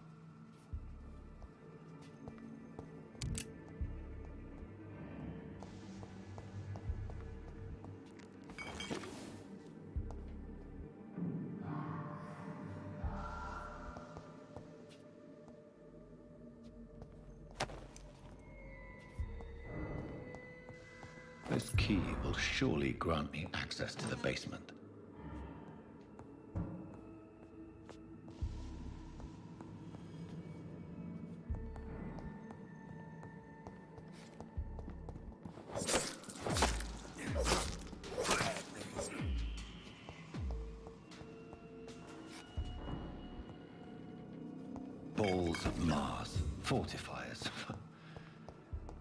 This key will surely grant me access to the basement. Balls of Mars, fortifiers.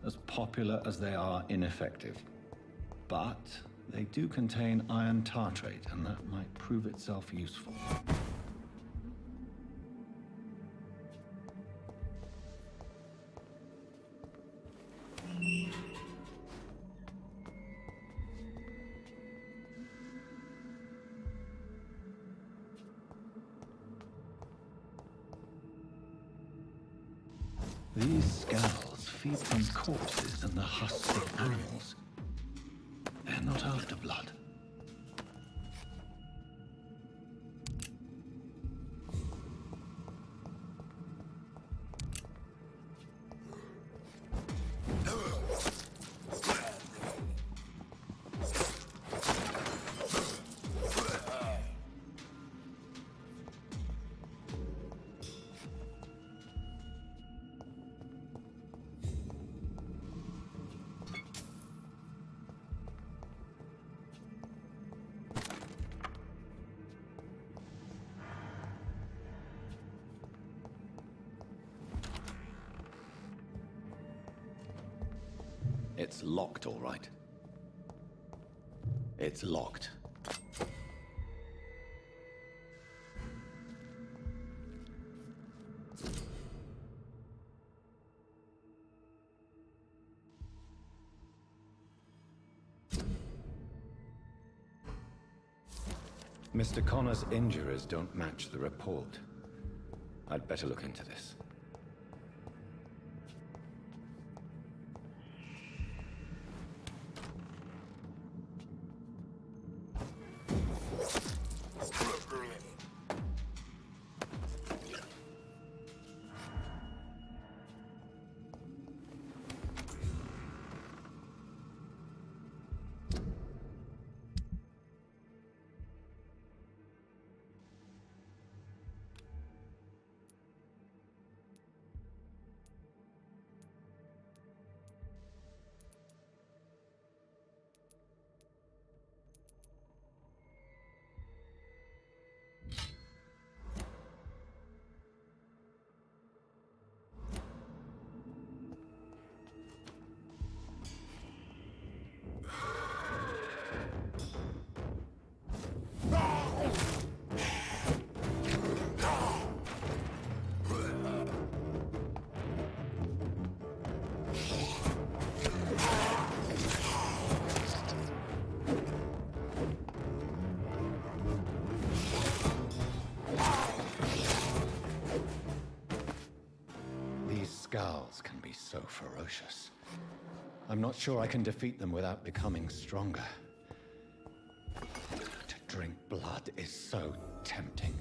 As popular as they are ineffective. But they do contain iron tartrate, and that might prove itself useful. These skulls feed from corpses and the husks of animals. They're not after blood. It's locked, all right. It's locked. Mr. Connor's injuries don't match the report. I'd better look into this. Skulls can be so ferocious. I'm not sure I can defeat them without becoming stronger. To drink blood is so tempting.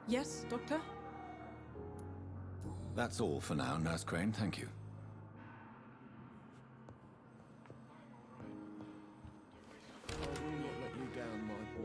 Yes, Doctor? That's all for now, Nurse Crane. Thank you. I will not let you down, my boy.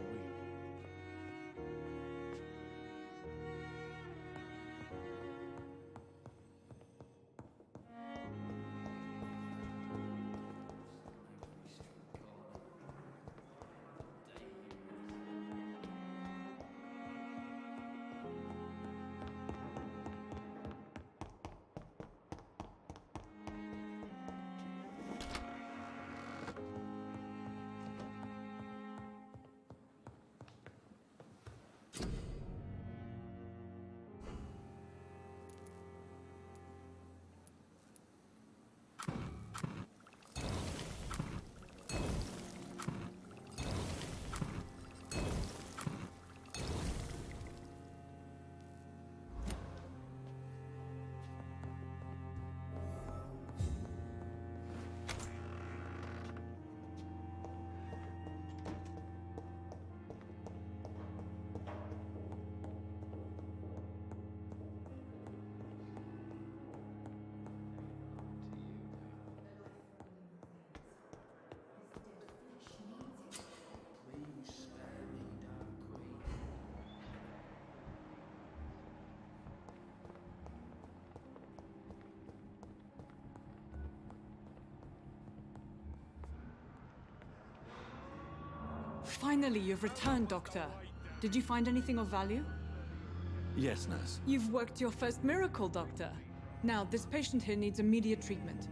Finally, you've returned, Doctor. Did you find anything of value? Yes, Nurse. You've worked your first miracle, Doctor. Now, this patient here needs immediate treatment.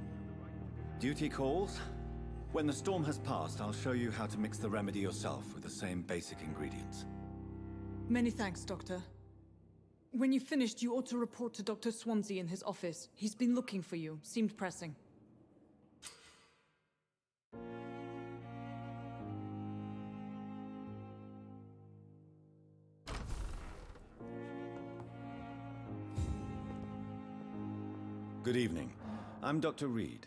Duty calls. When the storm has passed, I'll show you how to mix the remedy yourself with the same basic ingredients. Many thanks, Doctor. When you've finished, you ought to report to Dr. Swansea in his office. He's been looking for you. Seemed pressing. Good evening. I'm Dr. Reed.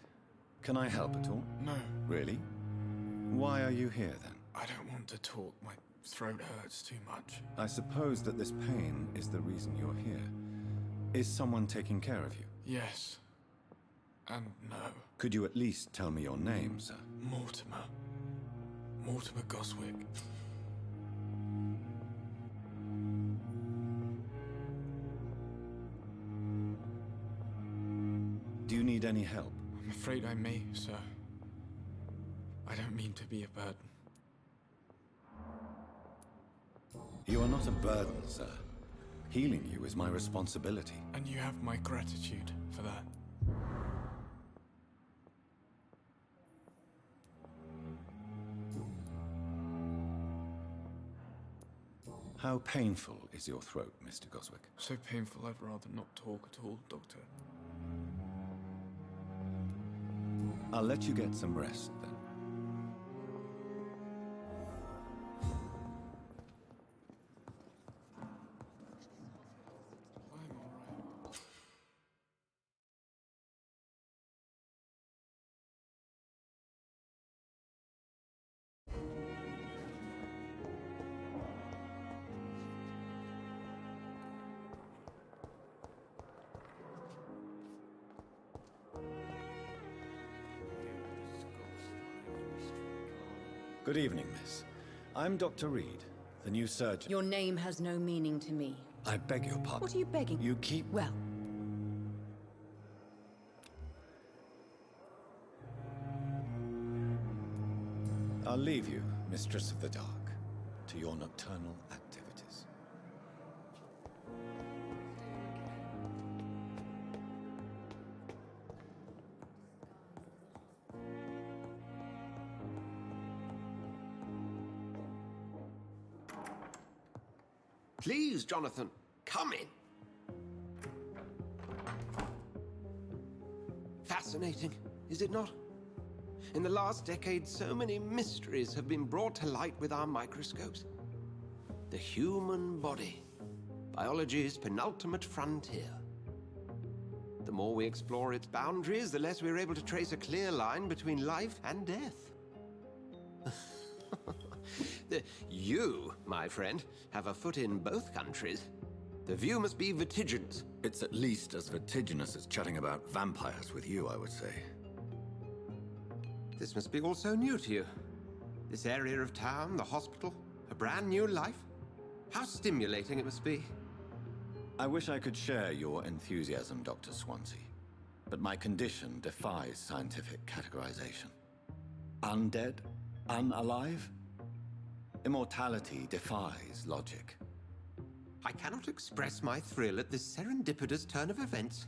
Can I help at all? No. Really? Why are you here, then? I don't want to talk. My throat hurts too much. I suppose that this pain is the reason you're here. Is someone taking care of you? Yes. And no. Could you at least tell me your name, sir? Mortimer. Mortimer Goswick. Do you need any help? I'm afraid I may, sir. I don't mean to be a burden. You are not a burden, sir. Healing you is my responsibility. And you have my gratitude for that. How painful is your throat, Mr. Goswick? So painful I'd rather not talk at all, Doctor. I'll let you get some rest, then. Good evening, miss. I'm Dr. Reed, the new surgeon. Your name has no meaning to me. I beg your pardon. What are you begging? You keep... Well... I'll leave you, Mistress of the Dark, to your nocturnal activities. Please, Jonathan, come in. Fascinating, is it not? In the last decade, so many mysteries have been brought to light with our microscopes. The human body, biology's penultimate frontier. The more we explore its boundaries, the less we're able to trace a clear line between life and death. You, my friend, have a foot in both countries. The view must be vertiginous. It's at least as vertiginous as chatting about vampires with you, I would say. This must be all so new to you. This area of town, the hospital, a brand new life. How stimulating it must be. I wish I could share your enthusiasm, Dr. Swansea. But my condition defies scientific categorization. Undead? Unalive? Immortality defies logic. I cannot express my thrill at this serendipitous turn of events.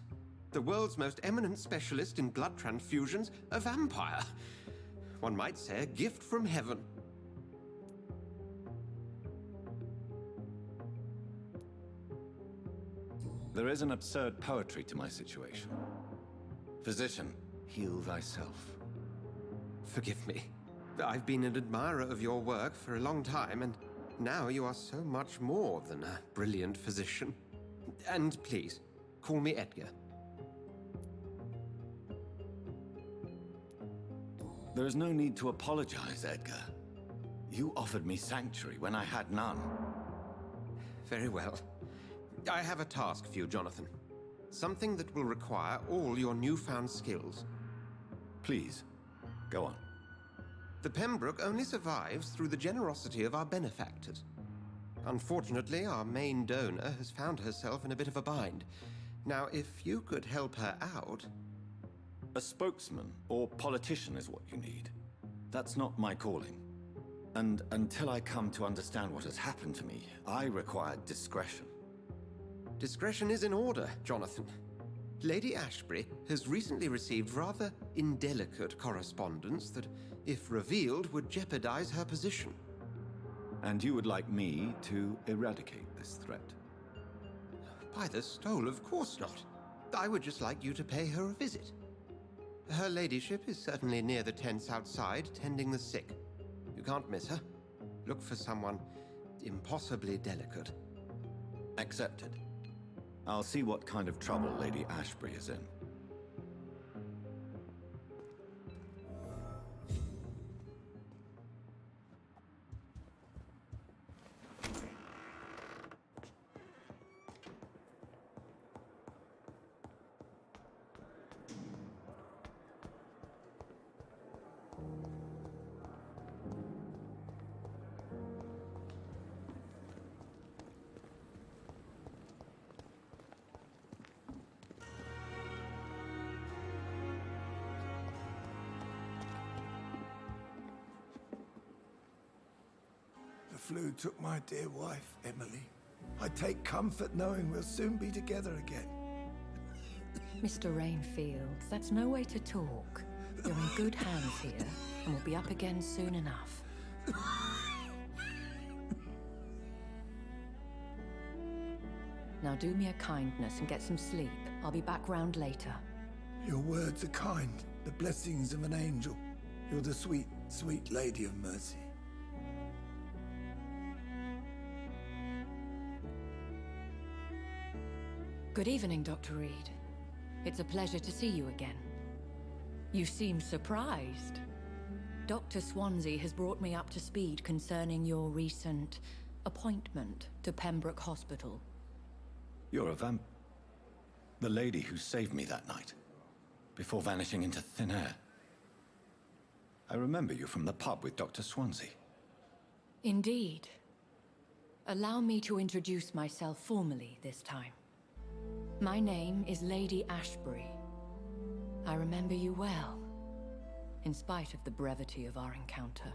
The world's most eminent specialist in blood transfusions, a vampire. One might say a gift from heaven. There is an absurd poetry to my situation. Physician, heal thyself. Forgive me. I've been an admirer of your work for a long time, and now you are so much more than a brilliant physician. And please, call me Edgar. There is no need to apologize, Edgar. You offered me sanctuary when I had none. Very well. I have a task for you, Jonathan. Something that will require all your newfound skills. Please, go on. The Pembroke only survives through the generosity of our benefactors. Unfortunately, our main donor has found herself in a bit of a bind. Now, if you could help her out... A spokesman or politician is what you need. That's not my calling. And until I come to understand what has happened to me, I require discretion. Discretion is in order, Jonathan. Lady Ashbury has recently received rather indelicate correspondence that, if revealed, would jeopardize her position. And you would like me to eradicate this threat? By the stole, of course not. I would just like you to pay her a visit. Her ladyship is certainly near the tents outside, tending the sick. You can't miss her. Look for someone impossibly delicate. Accepted. I'll see what kind of trouble Lady Ashbury is in. The flu took my dear wife, Emily. I take comfort knowing we'll soon be together again. Mr. Rainfield, that's no way to talk. You're in good hands here, and we'll be up again soon enough. Now do me a kindness and get some sleep. I'll be back round later. Your words are kind, the blessings of an angel. You're the sweet, sweet Lady of Mercy. Good evening, Dr. Reed. It's a pleasure to see you again. You seem surprised. Dr. Swansea has brought me up to speed concerning your recent appointment to Pembroke Hospital. You're a vamp... The lady who saved me that night, before vanishing into thin air. I remember you from the pub with Dr. Swansea. Indeed. Allow me to introduce myself formally this time. My name is Lady Ashbury. I remember you well, in spite of the brevity of our encounter.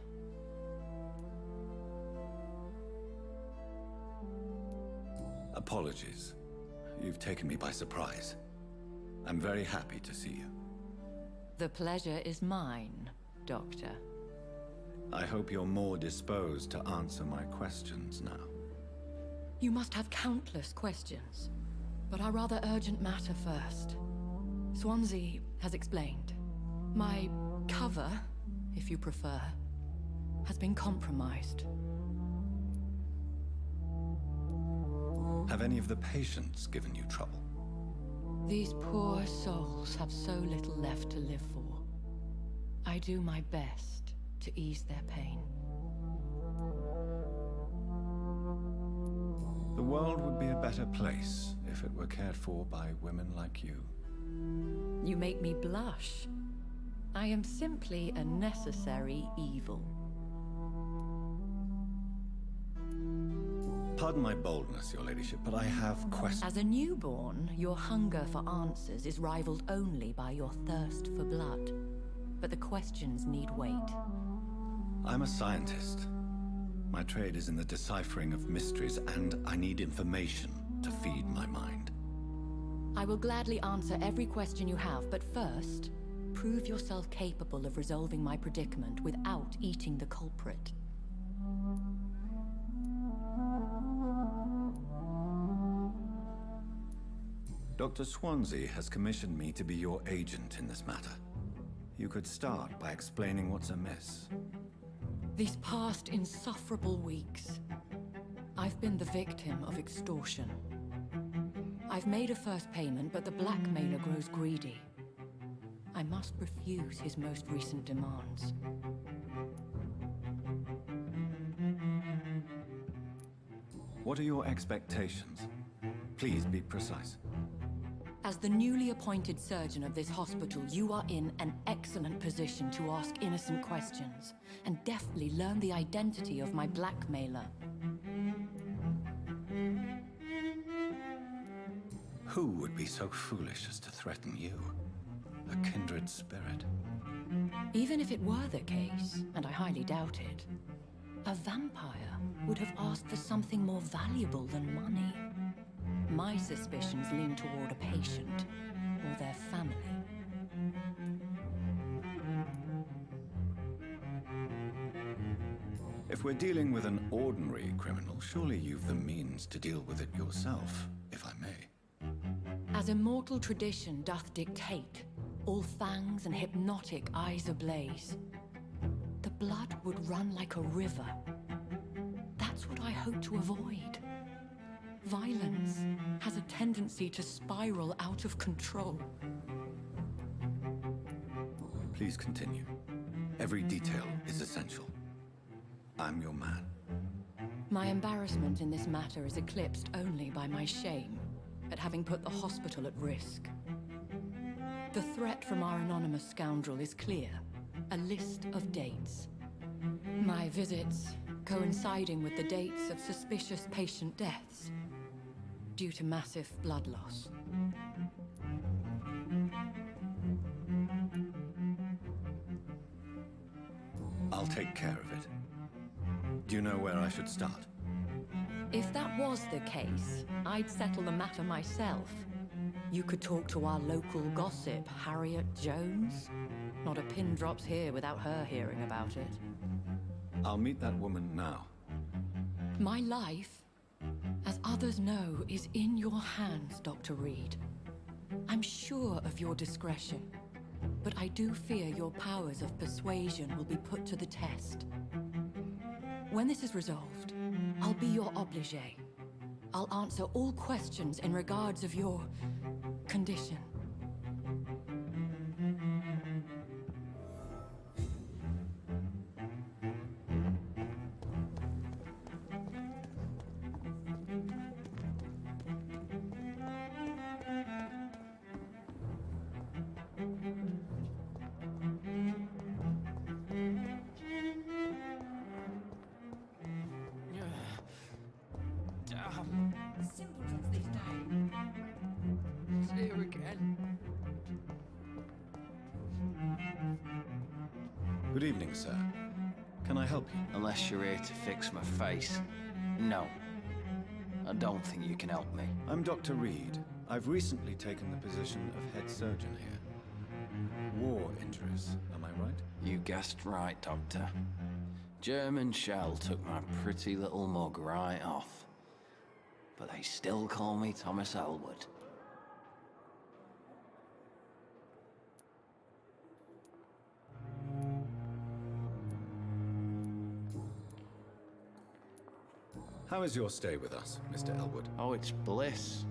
Apologies. You've taken me by surprise. I'm very happy to see you. The pleasure is mine, Doctor. I hope you're more disposed to answer my questions now. You must have countless questions, but our rather urgent matter first. Swansea has explained. My cover, if you prefer, has been compromised. Have any of the patients given you trouble? These poor souls have so little left to live for. I do my best to ease their pain. The world would be a better place if it were cared for by women like you. You make me blush. I am simply a necessary evil. Pardon my boldness, your ladyship, but I have questions. As a newborn, your hunger for answers is rivaled only by your thirst for blood. But the questions need wait. I'm a scientist. My trade is in the deciphering of mysteries, and I need information to feed my mind. I will gladly answer every question you have, but first, prove yourself capable of resolving my predicament without eating the culprit. Dr. Swansea has commissioned me to be your agent in this matter. You could start by explaining what's amiss. These past insufferable weeks, I've been the victim of extortion. I've made a first payment, but the blackmailer grows greedy. I must refuse his most recent demands. What are your expectations? Please be precise. As the newly appointed surgeon of this hospital, you are in an excellent position to ask innocent questions and deftly learn the identity of my blackmailer. Who would be so foolish as to threaten you? A kindred spirit. Even if it were the case, and I highly doubt it, a vampire would have asked for something more valuable than money. My suspicions lean toward a patient or their family. If we're dealing with an ordinary criminal, surely you've the means to deal with it yourself, if I may. As immortal tradition doth dictate, all fangs and hypnotic eyes ablaze, the blood would run like a river. That's what I hope to avoid. Violence has a tendency to spiral out of control. Please continue. Every detail is essential. I'm your man. My embarrassment in this matter is eclipsed only by my shame at having put the hospital at risk. The threat from our anonymous scoundrel is clear. A list of dates. My visits coinciding with the dates of suspicious patient deaths due to massive blood loss. I'll take care of it. Do you know where I should start? If that was the case, I'd settle the matter myself. You could talk to our local gossip, Harriet Jones. Not a pin drops here without her hearing about it. I'll meet that woman now. My life, as others know, is in your hands, Dr. Reed. I'm sure of your discretion, but I do fear your powers of persuasion will be put to the test. When this is resolved, I'll be your obligé. I'll answer all questions in regards of your condition. Simpletons these days. See you again. Good evening, sir. Can I help you? Unless you're here to fix my face. No. I don't think you can help me. I'm Dr. Reed. I've recently taken the position of head surgeon here. War injuries, am I right? You guessed right, Doctor. German shell took my pretty little mug right off. But they still call me Thomas Elwood. How is your stay with us, Mr. Elwood? Oh, it's bliss.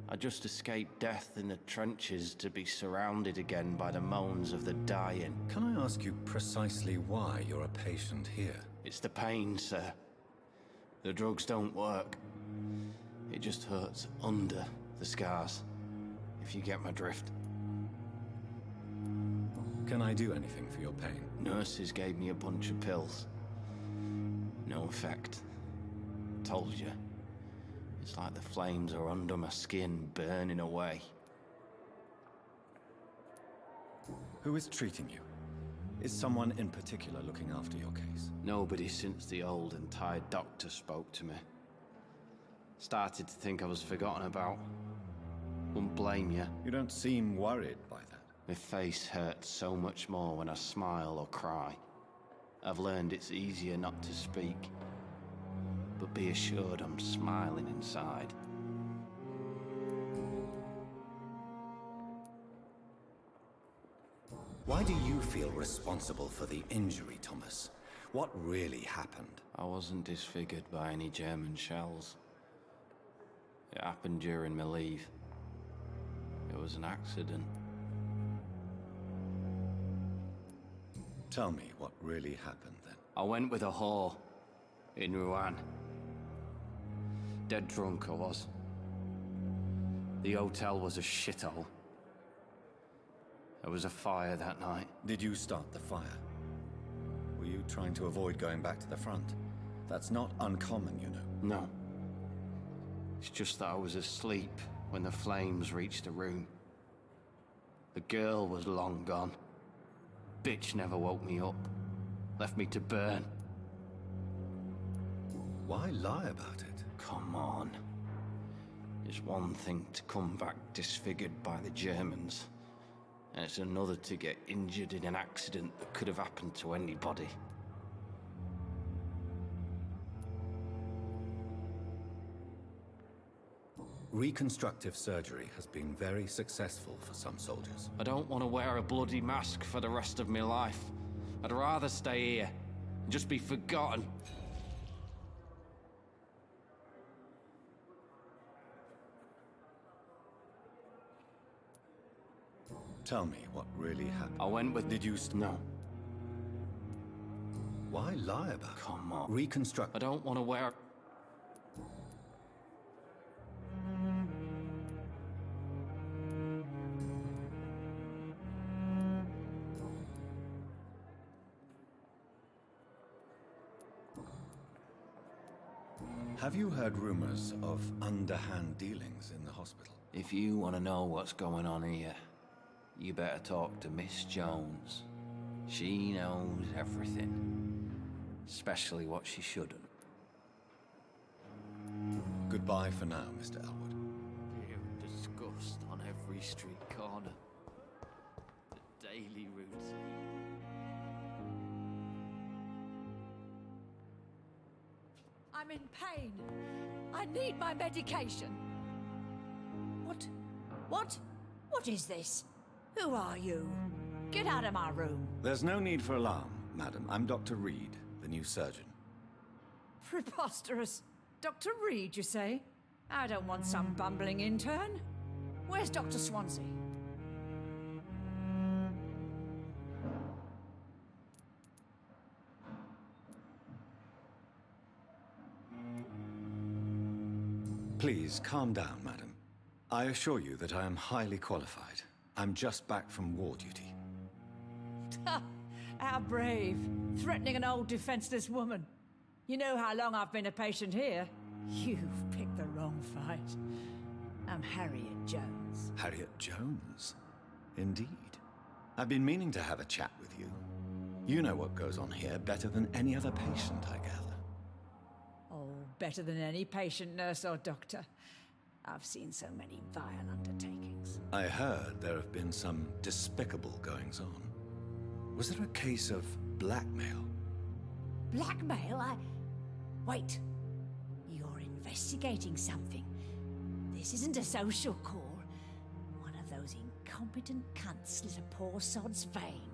I just escaped death in the trenches to be surrounded again by the moans of the dying. Can I ask you precisely why you're a patient here? It's the pain, sir. The drugs don't work. It just hurts under the scars, if you get my drift. Can I do anything for your pain? Nurses gave me a bunch of pills. No effect. Told you. It's like the flames are under my skin, burning away. Who is treating you? Is someone in particular looking after your case? Nobody since the old and tired doctor spoke to me. Started to think I was forgotten about. Wouldn't blame you. You don't seem worried by that. My face hurts so much more when I smile or cry. I've learned it's easier not to speak. But be assured I'm smiling inside. Why do you feel responsible for the injury, Thomas? What really happened? I wasn't disfigured by any German shells. It happened during my leave. It was an accident. Tell me what really happened then. I went with a whore in Rouen. Dead drunk I was. The hotel was a shithole. There was a fire that night. Did you start the fire? Were you trying to avoid going back to the front? That's not uncommon, you know. No. It's just that I was asleep when the flames reached the room. The girl was long gone. Bitch never woke me up. Left me to burn. Why lie about it? Come on. It's one thing to come back disfigured by the Germans. And it's another to get injured in an accident that could have happened to anybody. Reconstructive surgery has been very successful for some soldiers. I don't want to wear a bloody mask for the rest of my life. I'd rather stay here and just be forgotten. Tell me what really happened. I went with... Did you... No. Why lie about it? Come on. Reconstruct... I don't want to wear... Have you heard rumors of underhand dealings in the hospital? If you want to know what's going on here, you better talk to Miss Jones. She knows everything. Especially what she shouldn't. Goodbye for now, Mr. Elwood. Fear and disgust on every street corner. The daily routine. I'm in pain. I need my medication. What? What? What is this? Who are you? Get out of my room. There's no need for alarm, madam. I'm Dr. Reed, the new surgeon. Preposterous. Dr. Reed, you say? I don't want some bumbling intern. Where's Dr. Swansea? Please, calm down, madam. I assure you that I am highly qualified. I'm just back from war duty. How brave. Threatening an old defenseless woman. You know how long I've been a patient here? You've picked the wrong fight. I'm Harriet Jones. Harriet Jones? Indeed. I've been meaning to have a chat with you. You know what goes on here better than any other patient, I gather. Oh, better than any patient, nurse, or doctor. I've seen so many vile undertakings. I heard there have been some despicable goings-on. Was there a case of blackmail? Blackmail? Wait. You're investigating something. This isn't a social call. One of those incompetent cunts slit a poor sod's vein.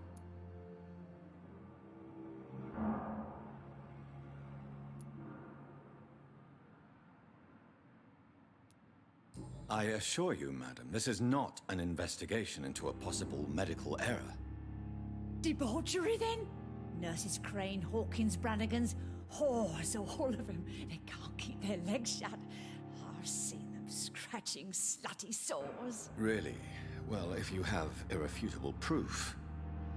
I assure you, madam, this is not an investigation into a possible medical error. Debauchery, then? Nurses Crane, Hawkins, Brannigans. Oh, so all of them. They can't keep their legs shut. I've seen them scratching slutty sores. Really? Well, if you have irrefutable proof,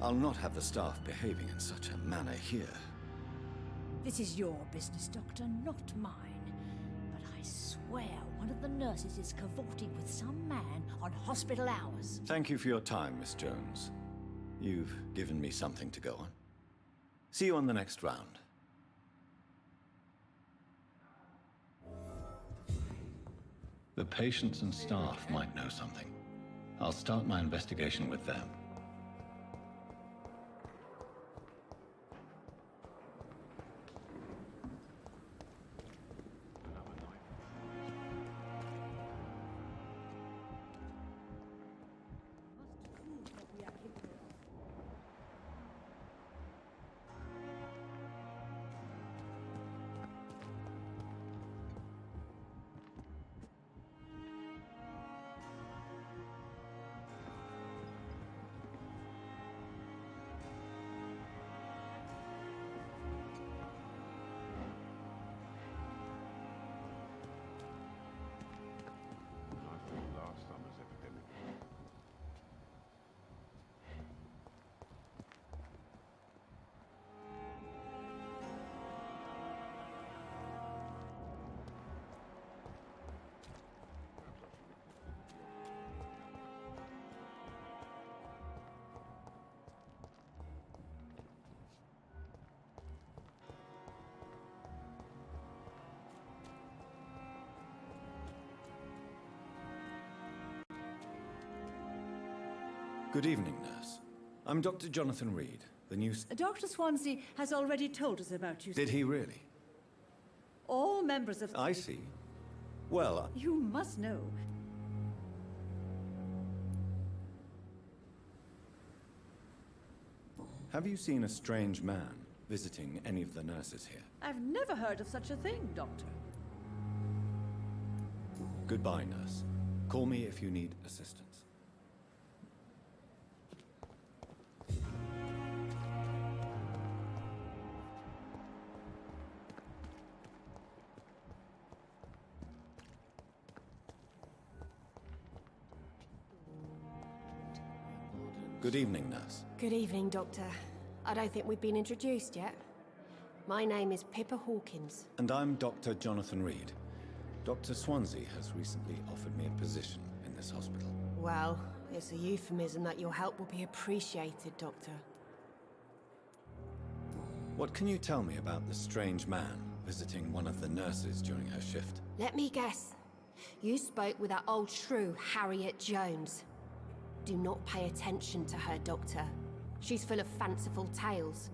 I'll not have the staff behaving in such a manner here. This is your business, Doctor, not mine. But I swear one of the nurses is cavorting with some man on hospital hours. Thank you for your time, Miss Jones. You've given me something to go on. See you on the next round. The patients and staff might know something. I'll start my investigation with them. Good evening, nurse. I'm Dr. Jonathan Reed, the new... Dr. Swansea has already told us about you. Did he really? All members of... I see. Well... You must know. Have you seen a strange man visiting any of the nurses here? I've never heard of such a thing, Doctor. Goodbye, nurse. Call me if you need assistance. Good evening, nurse. Good evening, Doctor. I don't think we've been introduced yet. My name is Pippa Hawkins. And I'm Dr. Jonathan Reed. Dr. Swansea has recently offered me a position in this hospital. Well, it's a euphemism that your help will be appreciated, Doctor. What can you tell me about the strange man visiting one of the nurses during her shift? Let me guess. You spoke with that old shrew, Harriet Jones. Do not pay attention to her, Doctor. She's full of fanciful tales.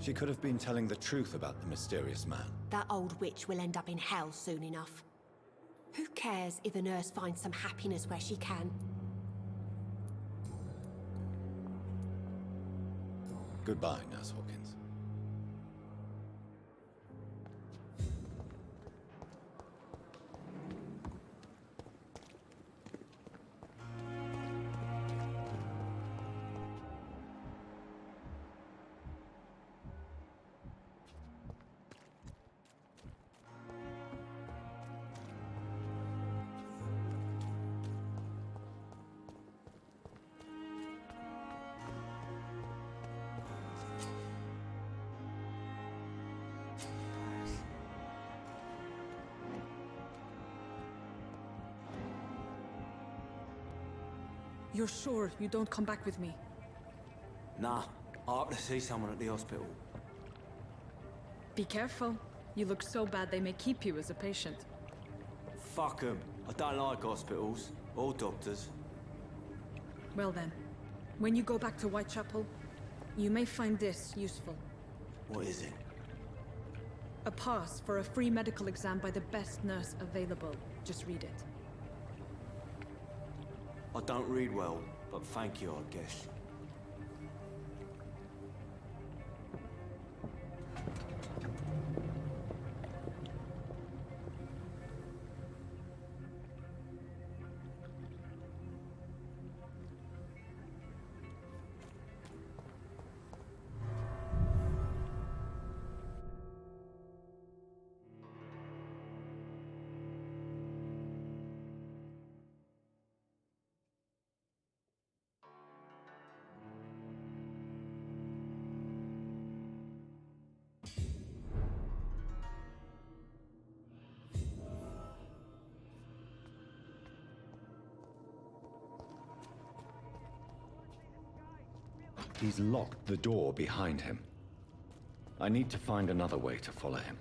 She could have been telling the truth about the mysterious man. That old witch will end up in hell soon enough. Who cares if the nurse finds some happiness where she can? Goodbye, Nurse Hawkins. You're sure you don't come back with me? Nah, I have to see someone at the hospital. Be careful. You look so bad they may keep you as a patient. Fuck 'em. I don't like hospitals or doctors. Well then, when you go back to Whitechapel, you may find this useful. What is it? A pass for a free medical exam by the best nurse available. Just read it. I don't read well, but thank you, I guess. He's locked the door behind him. I need to find another way to follow him.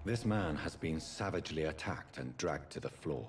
This man has been savagely attacked and dragged to the floor.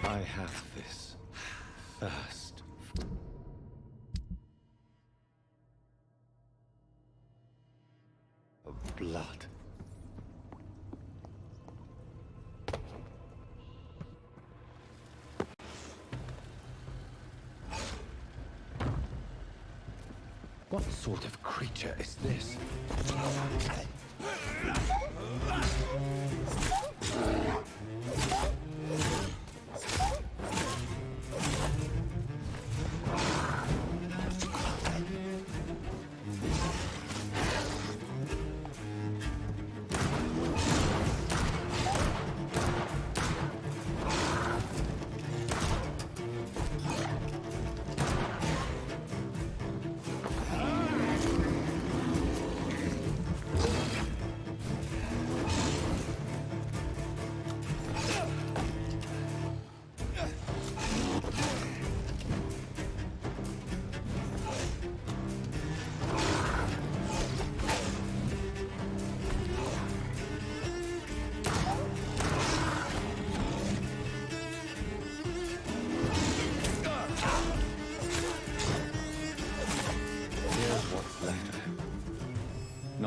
I have this thirst. Of blood. What sort of creature is this?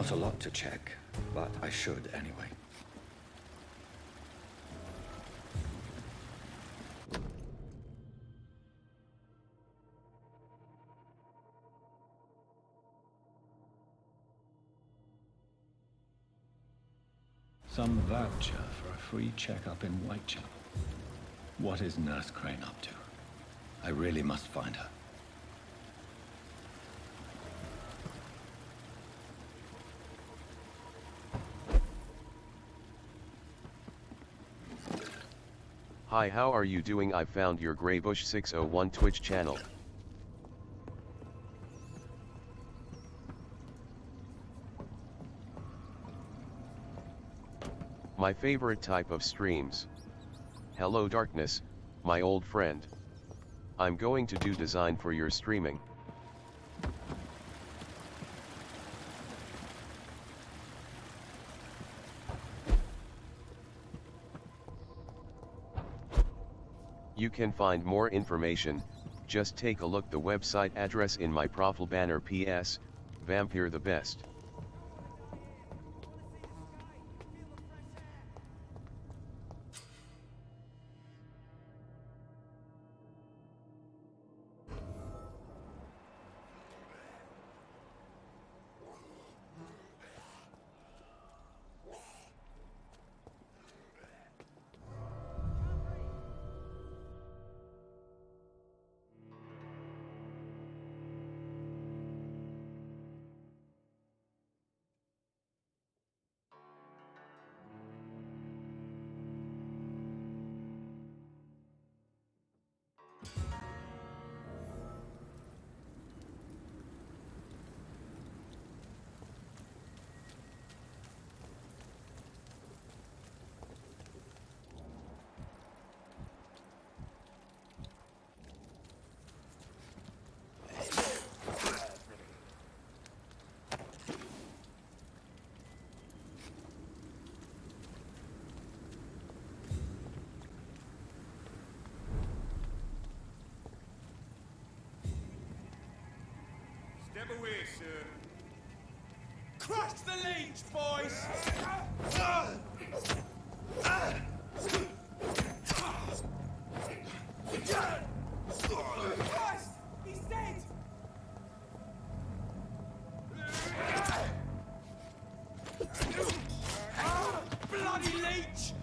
Not a lot to check, but I should anyway. Some voucher for a free checkup in Whitechapel. What is Nurse Crane up to? I really must find her. Hi, how are you doing? I found your Greybush 601 Twitch channel. My favorite type of streams. Hello Darkness, my old friend. I'm going to do design for your streaming. You can find more information, just take a look the website address in my profile banner. PS, Vampire the best. Step away, sir. Crush the leech, boys! Christ! He's dead! Bloody leech!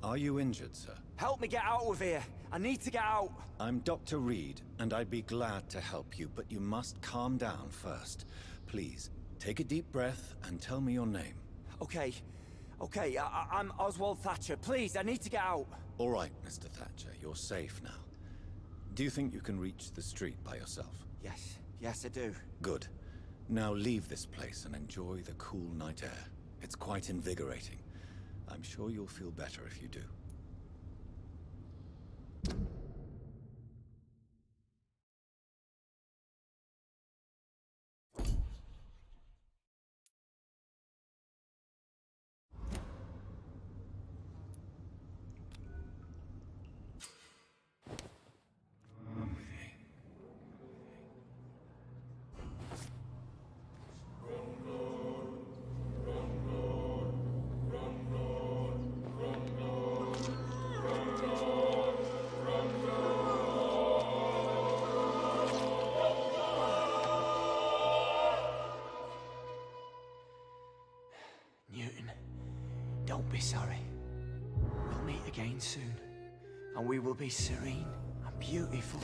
Are you injured, sir? Help me get out of here. I need to get out. I'm Dr. Reed, and I'd be glad to help you, but you must calm down first. Please, take a deep breath and tell me your name. Okay. I'm Oswald Thatcher. Please, I need to get out. All right, Mr. Thatcher, you're safe now. Do you think you can reach the street by yourself? Yes, I do. Good. Now leave this place and enjoy the cool night air. It's quite invigorating. I'm sure you'll feel better if you do. Don't be sorry. We'll meet again soon, and we will be serene and beautiful.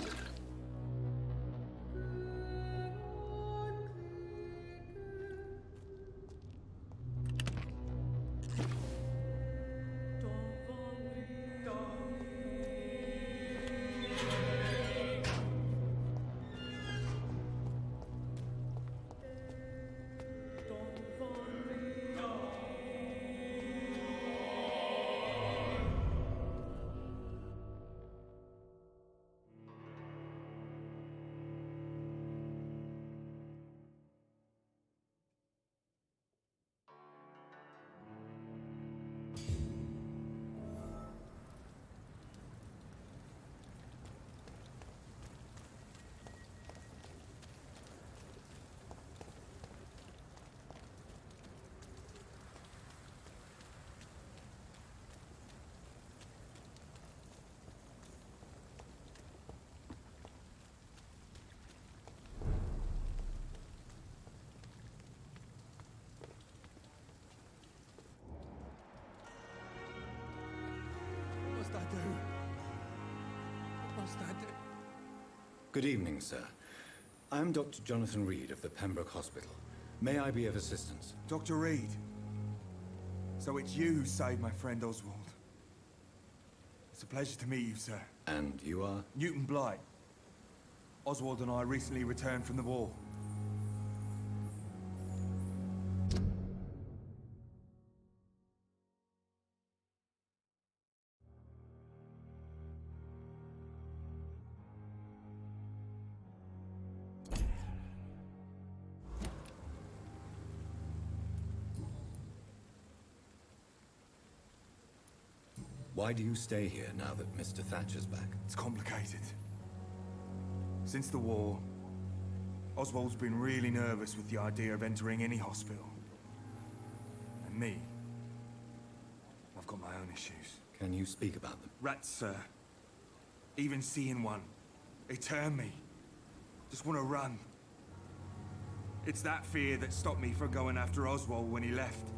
Good evening, sir. I am Dr. Jonathan Reed of the Pembroke Hospital. May I be of assistance? Dr. Reed. So it's you who saved my friend Oswald. It's a pleasure to meet you, sir. And you are? Newton Blight. Oswald and I recently returned from the war. Why do you stay here now that Mr. Thatcher's back? It's complicated. Since the war, Oswald's been really nervous with the idea of entering any hospital. And me, I've got my own issues. Can you speak about them? Rats, sir. Even seeing one, they turn me. Just want to run. It's that fear that stopped me from going after Oswald when he left.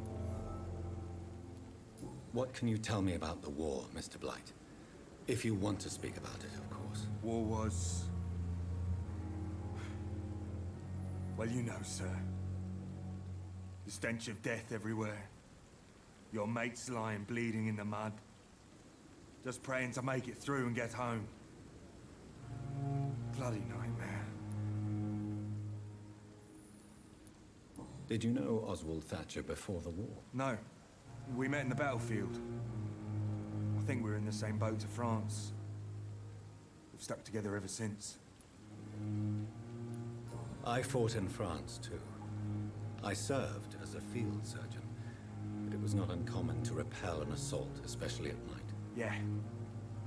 What can you tell me about the war, Mr. Blight? If you want to speak about it, of course. War was... well, you know, sir. The stench of death everywhere. Your mates lying bleeding in the mud. Just praying to make it through and get home. Bloody nightmare. Did you know Oswald Thatcher before the war? No. We met in the battlefield. I think we were in the same boat to France. We've stuck together ever since. I fought in France, too. I served as a field surgeon, but it was not uncommon to repel an assault, especially at night. Yeah.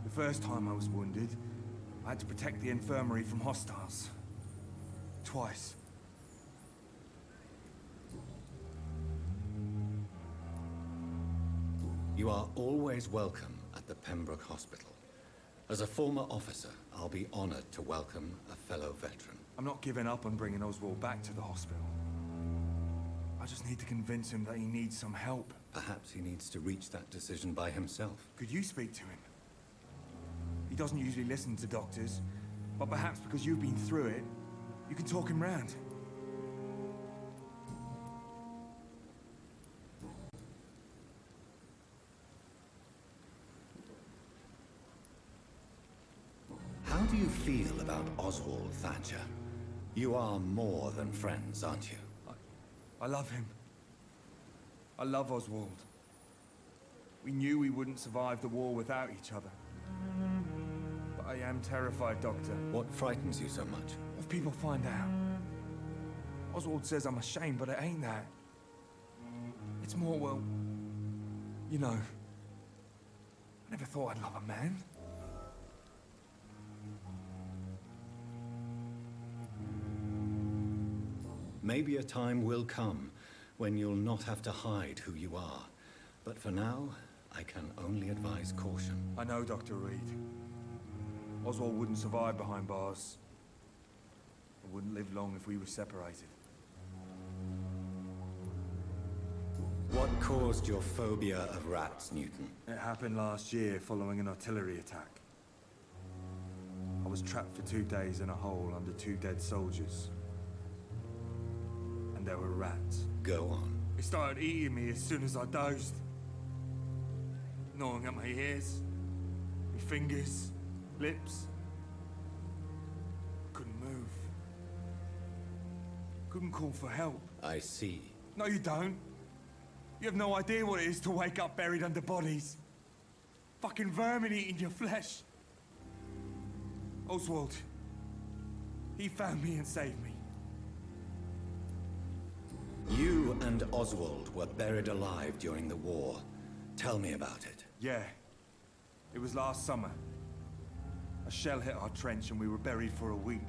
The first time I was wounded, I had to protect the infirmary from hostiles. Twice. You are always welcome at the Pembroke Hospital. As a former officer, I'll be honored to welcome a fellow veteran. I'm not giving up on bringing Oswald back to the hospital. I just need to convince him that he needs some help. Perhaps he needs to reach that decision by himself. Could you speak to him? He doesn't usually listen to doctors, but perhaps because you've been through it, you can talk him round. How do you feel about Oswald Thatcher? You are more than friends, aren't you? I love him. I love Oswald. We knew we wouldn't survive the war without each other. But I am terrified, Doctor. What frightens you so much? If people find out. Oswald says I'm ashamed, but it ain't that. It's more, well, you know, I never thought I'd love a man. Maybe a time will come when you'll not have to hide who you are. But for now, I can only advise caution. I know, Dr. Reed. Oswald wouldn't survive behind bars. I wouldn't live long if we were separated. What caused your phobia of rats, Newton? It happened last year following an artillery attack. I was trapped for 2 days in a hole under 2 dead soldiers. And there were rats. Go on. It started eating me as soon as I dozed. Gnawing at my ears, my fingers, lips. Couldn't move. Couldn't call for help. I see. No, you don't. You have no idea what it is to wake up buried under bodies. Fucking vermin eating your flesh. Oswald. He found me and saved me. You and Oswald were buried alive during the war. Tell me about it. Yeah. It was last summer. A shell hit our trench and we were buried for a week.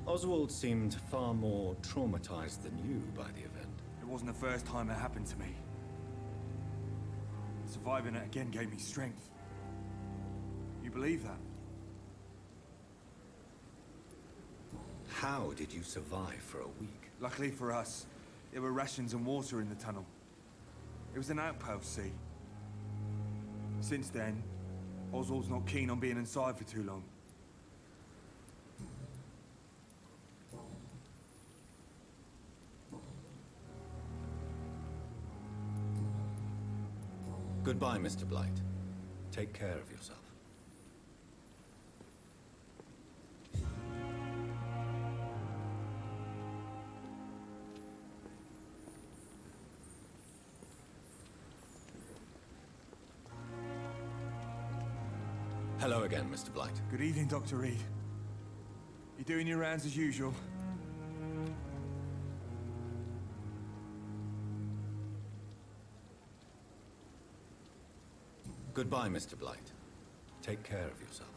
Oswald seemed far more traumatized than you by the event. It wasn't the first time it happened to me. Surviving it again gave me strength. You believe that? How did you survive for a week? Luckily for us, there were rations and water in the tunnel. It was an outpost, see? Since then, Oswald's not keen on being inside for too long. Goodbye, Mr. Blight. Take care of yourself. Hello again, Mr. Blight. Good evening, Dr. Reed. You doing your rounds as usual? Goodbye, Mr. Blight. Take care of yourself.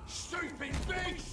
Stupid beast!